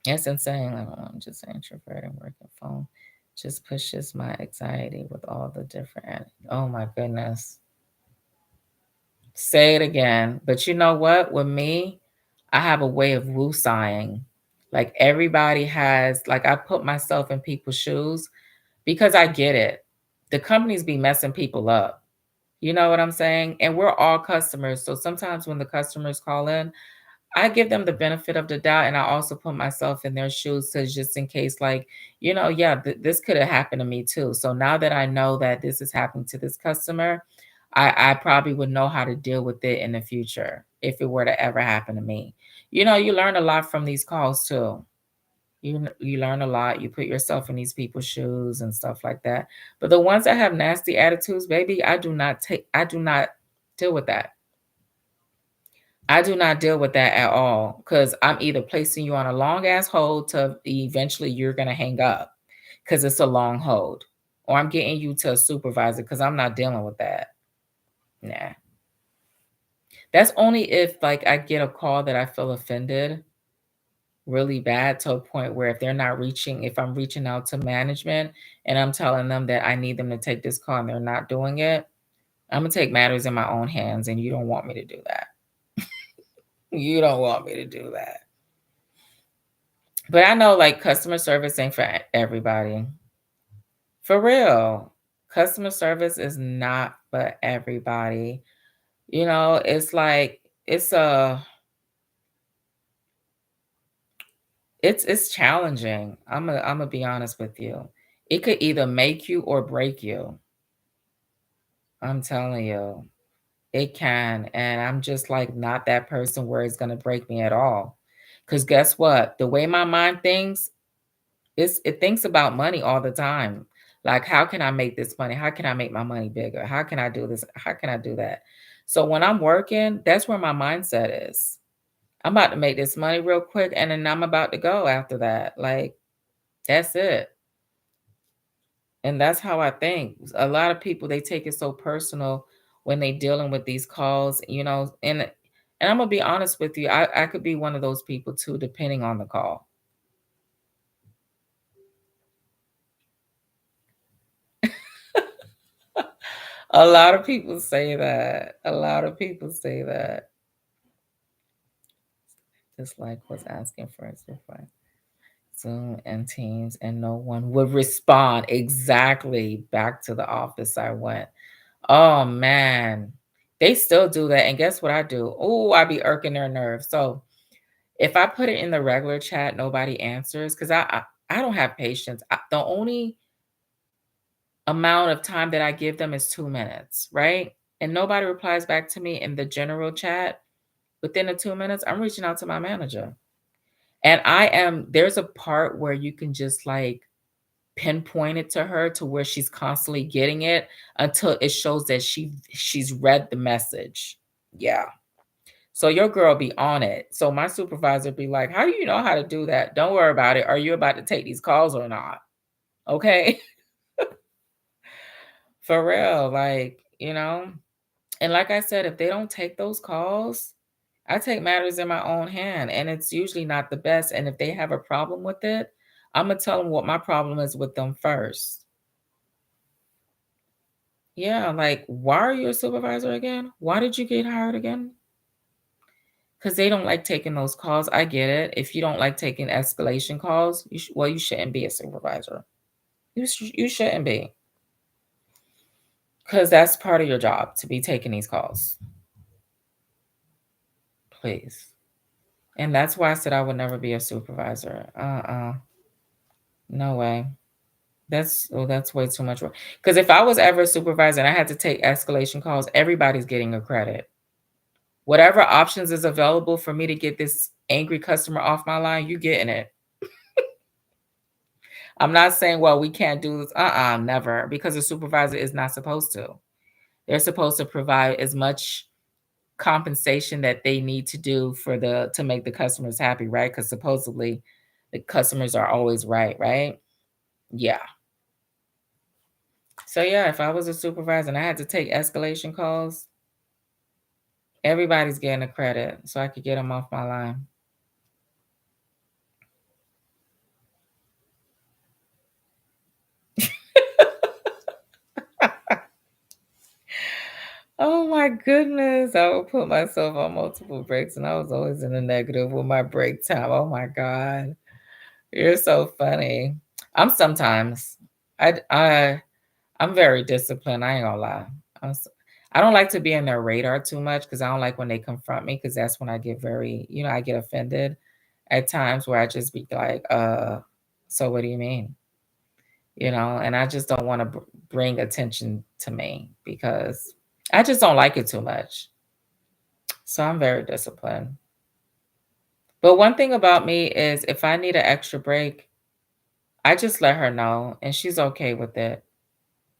S2: it's insane. Like, "Oh, I'm just an introvert and working phone just pushes my anxiety with all the different." Oh my goodness. Say it again. But you know what? With me, I have a way of woo-sighing. Like everybody has, like I put myself in people's shoes because I get it. The companies be messing people up. You know what I'm saying? And we're all customers. So sometimes when the customers call in, I give them the benefit of the doubt, and I also put myself in their shoes to just in case, like, yeah, this could have happened to me too. So now that I know that this is happening to this customer, I probably would know how to deal with it in the future if it were to ever happen to me. You learn a lot from these calls too. You learn a lot. You put yourself in these people's shoes and stuff like that. But the ones that have nasty attitudes, baby, I do not deal with that. I do not deal with that at all because I'm either placing you on a long ass hold to eventually you're going to hang up because it's a long hold, or I'm getting you to a supervisor because I'm not dealing with that. Nah. That's only if like I get a call that I feel offended really bad to a point where if I'm reaching out to management and I'm telling them that I need them to take this call and they're not doing it, I'm going to take matters in my own hands and you don't want me to do that. You don't want me to do that. But I know like customer service ain't for everybody. For real. Customer service is not for everybody. It's like it's challenging. I'm gonna be honest with you. It could either make you or break you. I'm telling you. It can. And I'm just like not that person where it's gonna break me at all. Cause guess what? The way my mind thinks, it thinks about money all the time. Like, how can I make this money? How can I make my money bigger? How can I do this? How can I do that? So when I'm working, that's where my mindset is. I'm about to make this money real quick and then I'm about to go after that. Like, that's it. And that's how I think. A lot of people they take it so personal when they dealing with these calls, and And I'm gonna be honest with you, I could be one of those people too, depending on the call. A lot of people say that. A lot of people say that. Just like was asking for a supervisor. Zoom and Teams, and no one would respond. Exactly. Back to the office I went. Oh man, they still do that. And guess what I do? Oh, I be irking their nerves. So if I put it in the regular chat, nobody answers because I don't have patience. The only amount of time that I give them is 2 minutes, right? And nobody replies back to me in the general chat within the 2 minutes. I'm reaching out to my manager. And there's a part where you can just like pinpoint it to her to where she's constantly getting it until it shows that she's read the message. Yeah. So your girl be on it. So my supervisor be like, how do you know how to do that? Don't worry about it. Are you about to take these calls or not? Okay. For real. Like, and like I said, if they don't take those calls, I take matters in my own hand, and it's usually not the best. And if they have a problem with it, I'm going to tell them what my problem is with them first. Yeah, like, why are you a supervisor again? Why did you get hired again? Because they don't like taking those calls. I get it. If you don't like taking escalation calls, you shouldn't be a supervisor. You shouldn't be. Because that's part of your job, to be taking these calls. Please. And that's why I said I would never be a supervisor. No way. That's way too much work. Because if I was ever a supervisor and I had to take escalation calls, everybody's getting a credit. Whatever options is available for me to get this angry customer off my line, you getting it. I'm not saying, well, we can't do this. Never. Because a supervisor is not supposed to. They're supposed to provide as much compensation that they need to do to make the customers happy, right? Because supposedly the customers are always right? Yeah. So yeah, if I was a supervisor and I had to take escalation calls, everybody's getting a credit so I could get them off my line. Oh my goodness. I would put myself on multiple breaks and I was always in the negative with my break time. Oh my God. You're so funny. I'm very disciplined. I ain't gonna lie. I don't like to be in their radar too much because I don't like when they confront me because that's when I get I get offended at times where I just be like, so what do you mean? And I just don't want to bring attention to me because I just don't like it too much. So I'm very disciplined. But one thing about me is if I need an extra break, I just let her know and she's okay with it.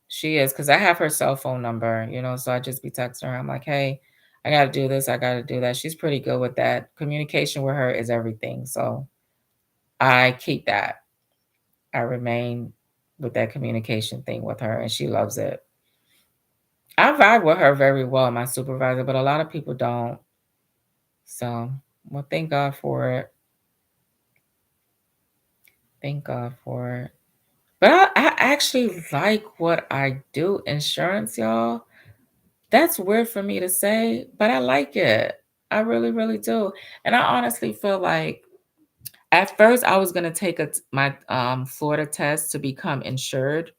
S2: She is, because I have her cell phone number, so I just be texting her. I'm like, hey, I got to do this. I got to do that. She's pretty good with that. Communication with her is everything. So I keep that. I remain with that communication thing with her, and she loves it. I vibe with her very well, my supervisor, but a lot of people don't. So, well, thank God for it. Thank God for it. But I actually like what I do, insurance, y'all. That's weird for me to say, but I like it. I really, really do. And I honestly feel like at first I was going to take my Florida test to become insured,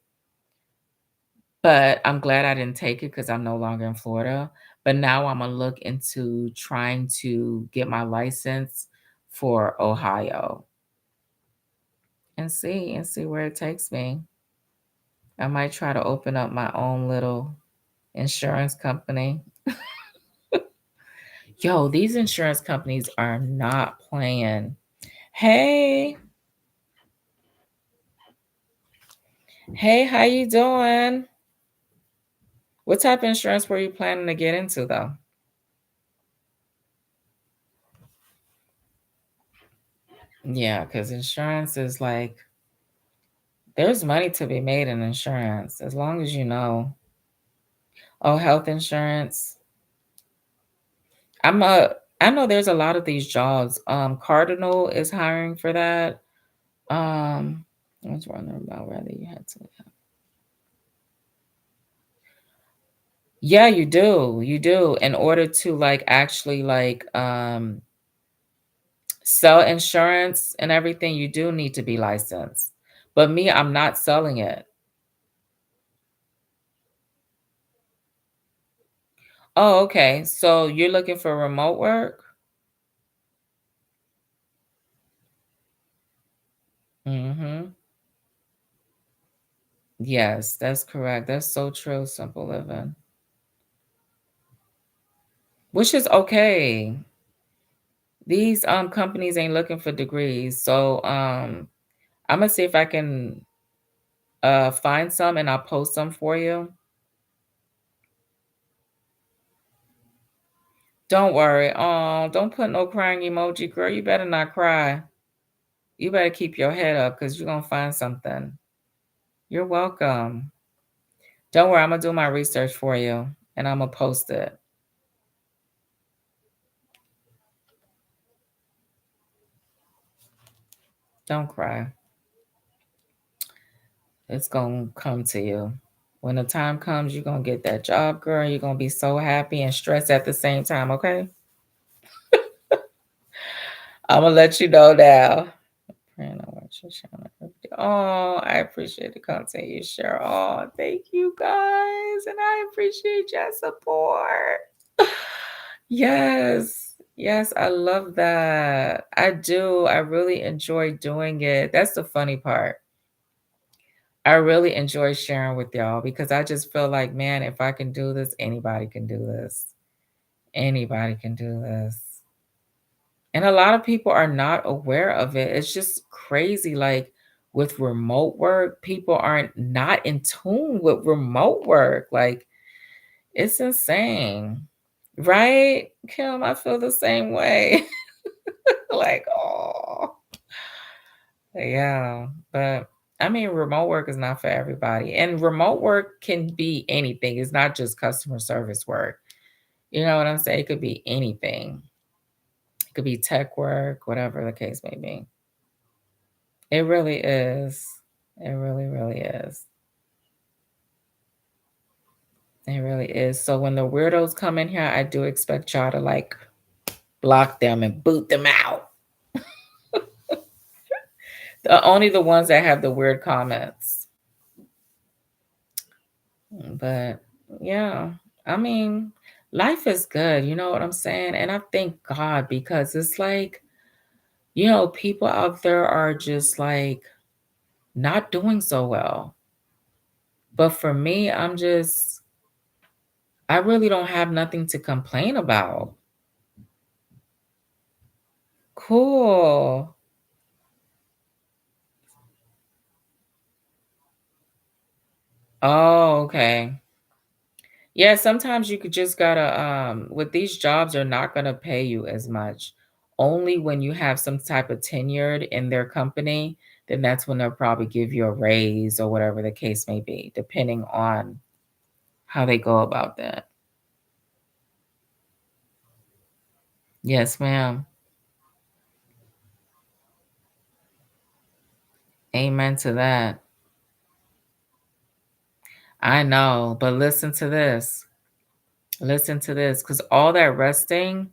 S2: but I'm glad I didn't take it because I'm no longer in Florida. But now I'm going to look into trying to get my license for Ohio and see where it takes me. I might try to open up my own little insurance company. Yo, these insurance companies are not playing. Hey. Hey, how you doing? What type of insurance were you planning to get into though? Yeah, because insurance is like there's money to be made in insurance as long as you know. Oh, health insurance. I know there's a lot of these jobs. Cardinal is hiring for that. I was wondering about whether you had to. Yeah, you do. You do. In order to like actually like sell insurance and everything, you do need to be licensed. But me, I'm not selling it. Oh, okay. So you're looking for remote work? Mm-hmm. Yes, that's correct. That's so true, Simple Living. Which is okay. These companies ain't looking for degrees. So I'm gonna see if I can find some and I'll post some for you. Don't worry. Oh, don't put no crying emoji, girl. You better not cry. You better keep your head up because you're gonna find something. You're welcome. Don't worry, I'm gonna do my research for you and I'm gonna post it. Don't cry. It's gonna come to you. When the time comes, you're gonna get that job, girl. You're gonna be so happy and stressed at the same time, okay? I'm gonna let you know now. Praying on what you're sharing every day. Oh, I appreciate the content you share. Oh, thank you guys. And I appreciate your support. Yes. Yes, I love that. I do. I really enjoy doing it. That's the funny part. I really enjoy sharing with y'all because I just feel like, man, if I can do this, anybody can do this. Anybody can do this. And a lot of people are not aware of it. It's just crazy. Like with remote work, people aren't not in tune with remote work. Like it's insane. Right? Kim, I feel the same way. Like, oh, yeah. But I mean, remote work is not for everybody. And remote work can be anything. It's not just customer service work. You know what I'm saying? It could be anything. It could be tech work, whatever the case may be. It really is. It really, really is. It really is. So when the weirdos come in here, I do expect y'all to like block them and boot them out. Only the ones that have the weird comments. But yeah, I mean, life is good. You know what I'm saying? And I thank God because it's like, people out there are just like not doing so well. But for me, I really don't have nothing to complain about. Cool. Oh, okay. Yeah, sometimes you could just gotta with these jobs, they're not gonna pay you as much. Only when you have some type of tenured in their company, then that's when they'll probably give you a raise or whatever the case may be, depending on how they go about that. Yes, ma'am. Amen to that. I know, but listen to this. Listen to this, because all that resting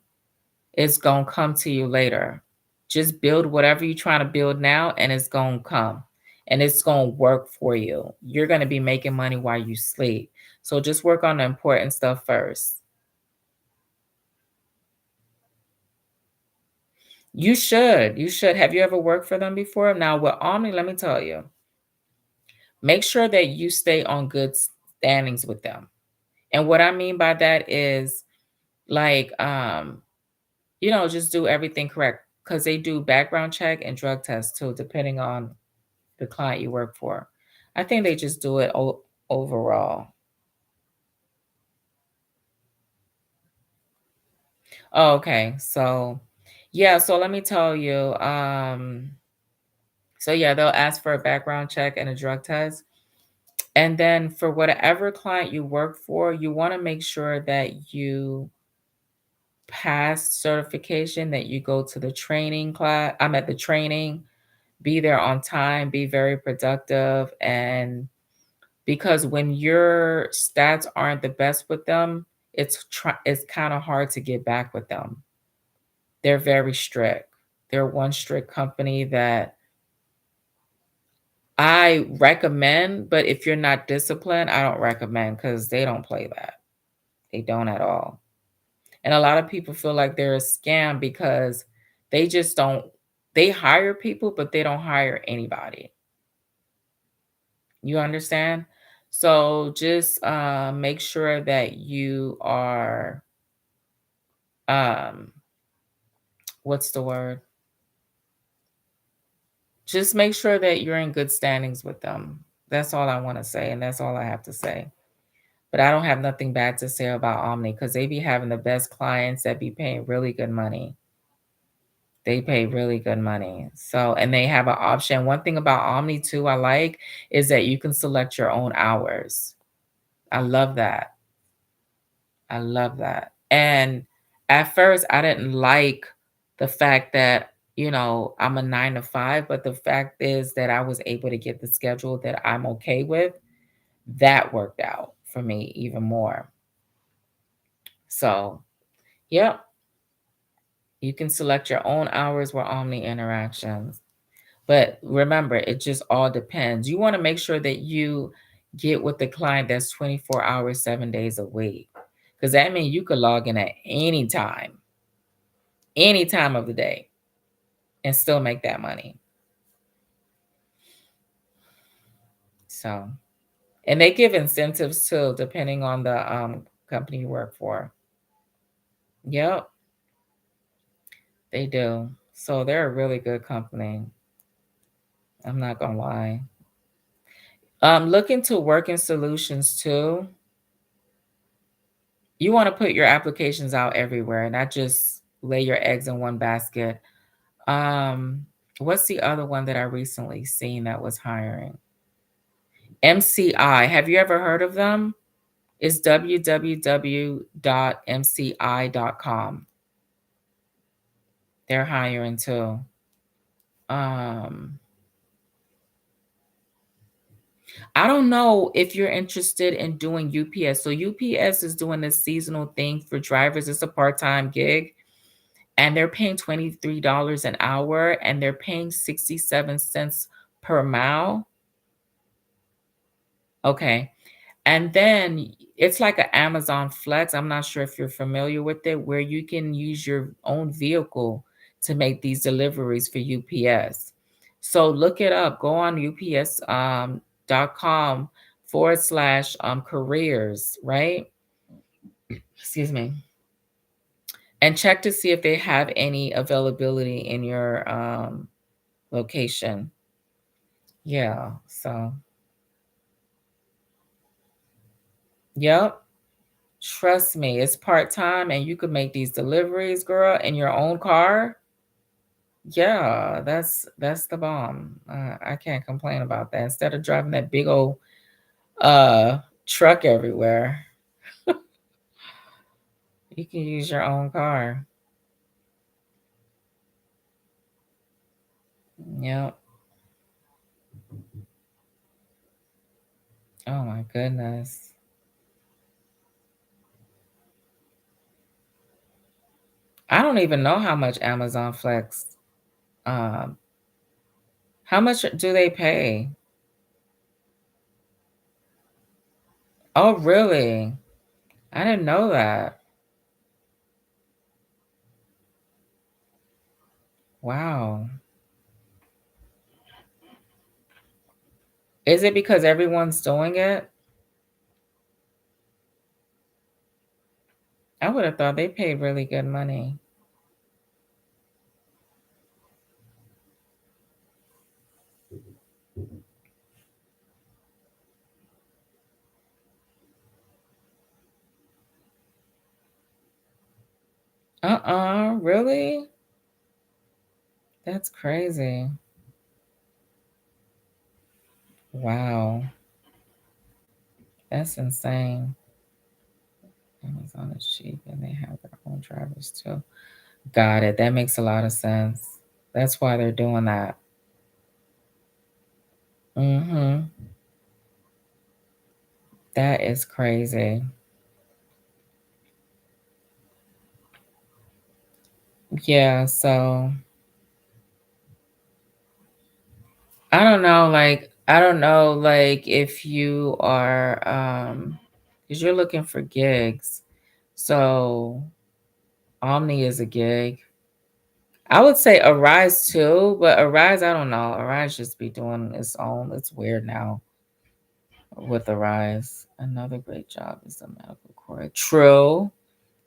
S2: is gonna come to you later. Just build whatever you're trying to build now, and it's gonna come. And it's gonna work for you. You're gonna be making money while you sleep. So just work on the important stuff first. You should. You should. Have you ever worked for them before? Now with Omni, let me tell you, make sure that you stay on good standings with them. And what I mean by that is like just do everything correct because they do background check and drug tests too, depending on the client you work for. I think they just do it overall. Oh, okay. So, yeah, so let me tell you. So yeah, they'll ask for a background check and a drug test. And then for whatever client you work for, you want to make sure that you pass certification, that you go to the training class. I'm at the training, be there on time, be very productive. And because when your stats aren't the best with them, it's kind of hard to get back with them. They're very strict. They're one strict company that I recommend, but if you're not disciplined, I don't recommend, because they don't play that. They don't at all. And a lot of people feel like they're a scam because they just don't, they hire people, but they don't hire anybody. You understand? So just make sure that you are, um, what's the word? Just make sure that you're in good standings with them. That's all I want to say. And that's all I have to say. But I don't have nothing bad to say about Omni, because they be having the best clients that be paying really good money. They pay really good money. So, and they have an option. One thing about Omni too, I like, is that you can select your own hours. I love that. I love that. And at first, I didn't like the fact that, I'm a 9 to 5, but the fact is that I was able to get the schedule that I'm okay with. That worked out for me even more. So, yep, you can select your own hours with Omni Interactions. But remember, it just all depends. You want to make sure that you get with the client that's 24 hours, 7 days a week. Because that means you could log in at any time of the day, and still make that money. So, and they give incentives too, depending on the company you work for. Yep, they do. So they're a really good company. I'm not gonna lie. Look into Working Solutions too. You want to put your applications out everywhere, not just lay your eggs in one basket. What's the other one that I recently seen that was hiring? MCI. Have you ever heard of them? It's www.mci.com. They're hiring too. I don't know if you're interested in doing UPS. So UPS is doing this seasonal thing for drivers. It's a part-time gig, and they're paying $23 an hour, and they're paying 67 cents per mile. Okay. And then it's like an Amazon Flex. I'm not sure if you're familiar with it, where you can use your own vehicle to make these deliveries for UPS. So look it up. Go on ups.com/careers, right? Excuse me. And check to see if they have any availability in your location. Yeah. So, yep. Trust me, it's part-time and you could make these deliveries, girl, in your own car. Yeah, that's the bomb. I can't complain about that. Instead of driving that big old truck everywhere, you can use your own car. Yep. Oh my goodness. I don't even know how much Amazon Flex, um, how much do they pay? Oh, really? I didn't know that. Wow. Is it because everyone's doing it? I would have thought they paid really good money. Really? That's crazy. Wow. That's insane. Amazon is cheap and they have their own drivers too. Got it. That makes a lot of sense. That's why they're doing that. Mm-hmm. That is crazy. Yeah, so I don't know like if you are because you're looking for gigs. So Omni is a gig. I would say Arise too, but Arise, I don't know. Arise just be doing its own. It's weird now with Arise. Another great job is the medical core. True.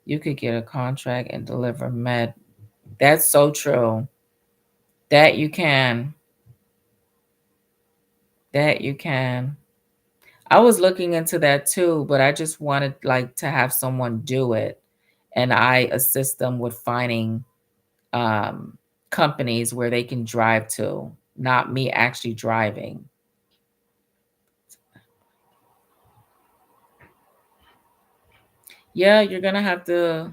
S2: You could get a contract and deliver med. That's so true. That you can. That you can. I was looking into that too, but I just wanted like to have someone do it and I assist them with finding um companies where they can drive to, not me actually driving. Yeah, you're gonna have to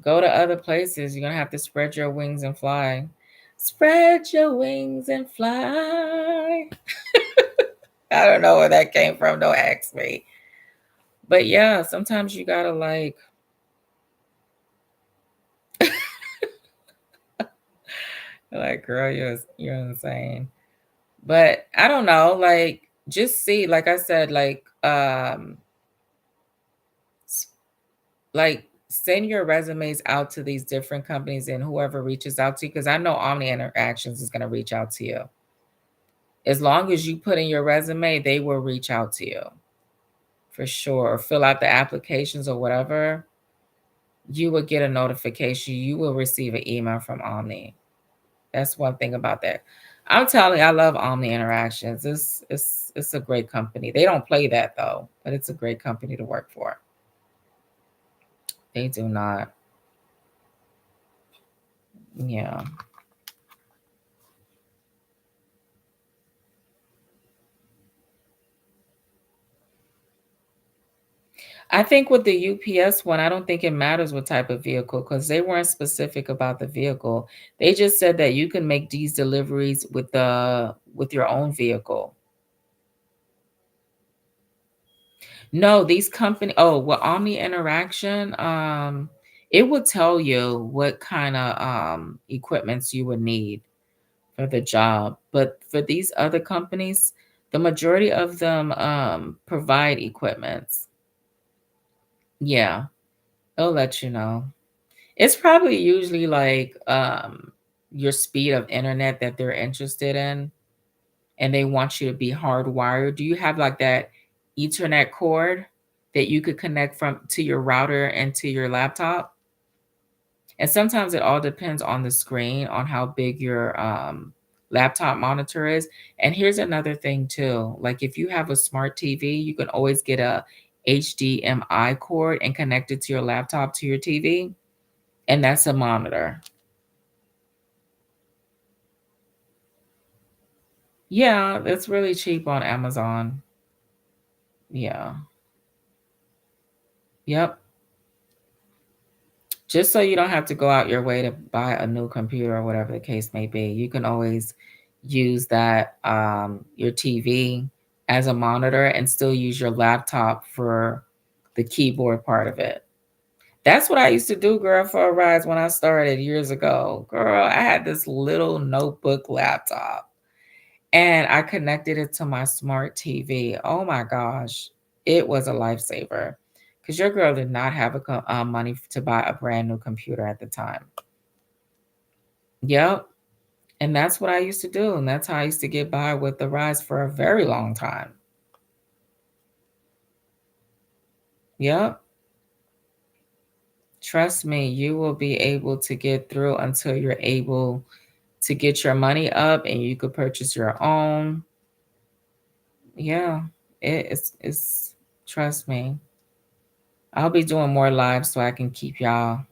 S2: go to other places. You're gonna have to spread your wings and fly. Spread your wings and fly. I don't know where that came from. Don't ask me. But yeah, sometimes you gotta like, girl, you're insane. But I don't know, like just see, like I said, s- like send your resumes out to these different companies and whoever reaches out to you, because I know Omni Interactions is gonna reach out to you. As long as you put in your resume, they will reach out to you for sure. Or fill out the applications or whatever, you will get a notification. You will receive an email from Omni. That's one thing about that. I'm telling you, I love Omni Interactions. It's a great company. They don't play that though, but it's a great company to work for. They do not. Yeah. I think with the UPS one, I don't think it matters what type of vehicle because they weren't specific about the vehicle. They just said that you can make these deliveries with your own vehicle. No, these company well, Omni Interaction, it would tell you what kind of equipments you would need for the job. But for these other companies, the majority of them provide equipments. Yeah, they'll let you know. It's probably usually like your speed of internet that they're interested in, and they want you to be hardwired. Do you have like that Ethernet cord that you could connect from to your router and to your laptop? And sometimes it all depends on the screen, on how big your laptop monitor is. And here's another thing too. Like if you have a smart TV, you can always get a HDMI cord and connect it to your laptop to your TV, and that's a monitor. Yeah, it's really cheap on Amazon. Yeah. Yep. Just so you don't have to go out your way to buy a new computer or whatever the case may be. You can always use that your TV as a monitor and still use your laptop for the keyboard part of it. That's what I used to do, girl, for a rise when I started years ago. Girl, I had this little notebook laptop and I connected it to my smart TV. Oh my gosh, it was a lifesaver because your girl did not have money to buy a brand new computer at the time. Yep. And that's what I used to do. And that's how I used to get by with the rise for a very long time. Yep. Trust me, you will be able to get through until you're able to get your money up and you could purchase your own. Yeah. It's trust me. I'll be doing more lives so I can keep y'all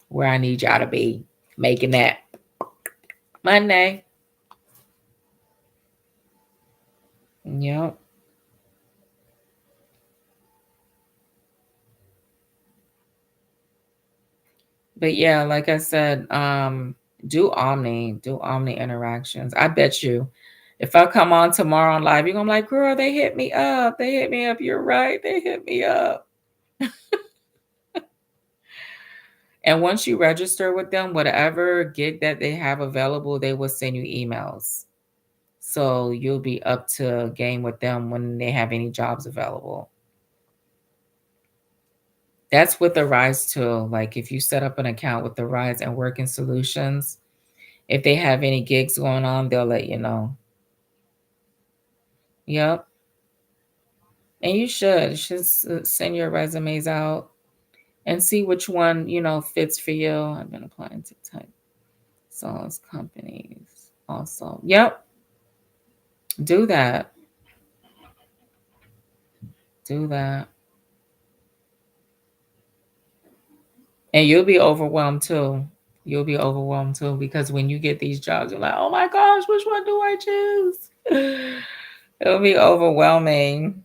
S2: where I need y'all to be, making that Monday. Yep. But yeah, like I said, do Omni interactions. I bet you if I come on tomorrow on live, you're gonna be like, girl, they hit me up. They hit me up. You're right. They hit me up. And once you register with them, whatever gig that they have available, they will send you emails. So you'll be up to game with them when they have any jobs available. That's with the Rise tool. Like if you set up an account with the Rise and Working Solutions, if they have any gigs going on, they'll let you know. Yep. And you should send your resumes out and see which one, fits for you. I've been applying to type sales companies also. Yep. Do that. Do that. And you'll be overwhelmed too. You'll be overwhelmed too because when you get these jobs, you're like, oh my gosh, which one do I choose? It'll be overwhelming.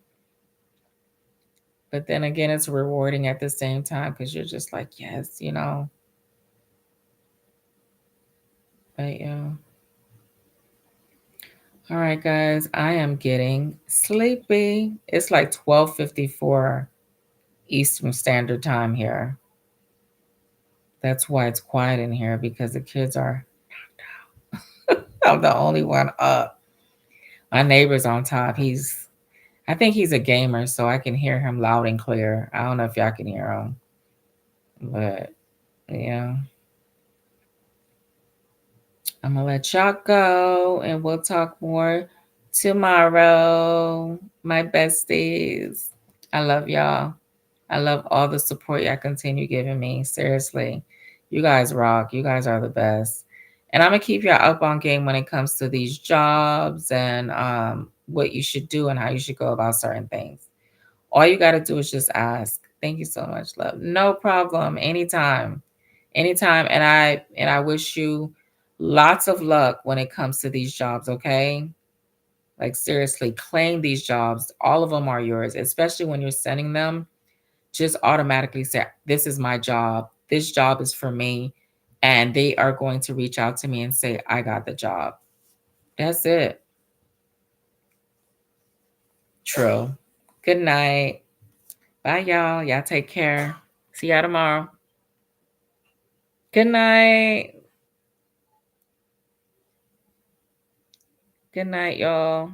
S2: But then again, it's rewarding at the same time because you're just like, yes, But yeah. All right, guys, I am getting sleepy. It's like 12:54 Eastern Standard Time here. That's why it's quiet in here because the kids are I'm the only one up. My neighbor's on top. I think he's a gamer, so I can hear him loud and clear. I don't know if y'all can hear him, but yeah. I'm gonna let y'all go and we'll talk more tomorrow. My besties. I love y'all. I love all the support y'all continue giving me. Seriously. You guys rock. You guys are the best. And I'm gonna keep y'all up on game when it comes to these jobs and what you should do and how you should go about certain things. All you gotta do is just ask. Thank you so much, love. No problem. Anytime. Anytime. And I wish you lots of luck when it comes to these jobs, okay? Like seriously, claim these jobs. All of them are yours, especially when you're sending them. Just automatically say, this is my job. This job is for me. And they are going to reach out to me and say, I got the job. That's it. True. Good night. Bye, y'all. Y'all take care. See y'all tomorrow. Good night. Good night, y'all.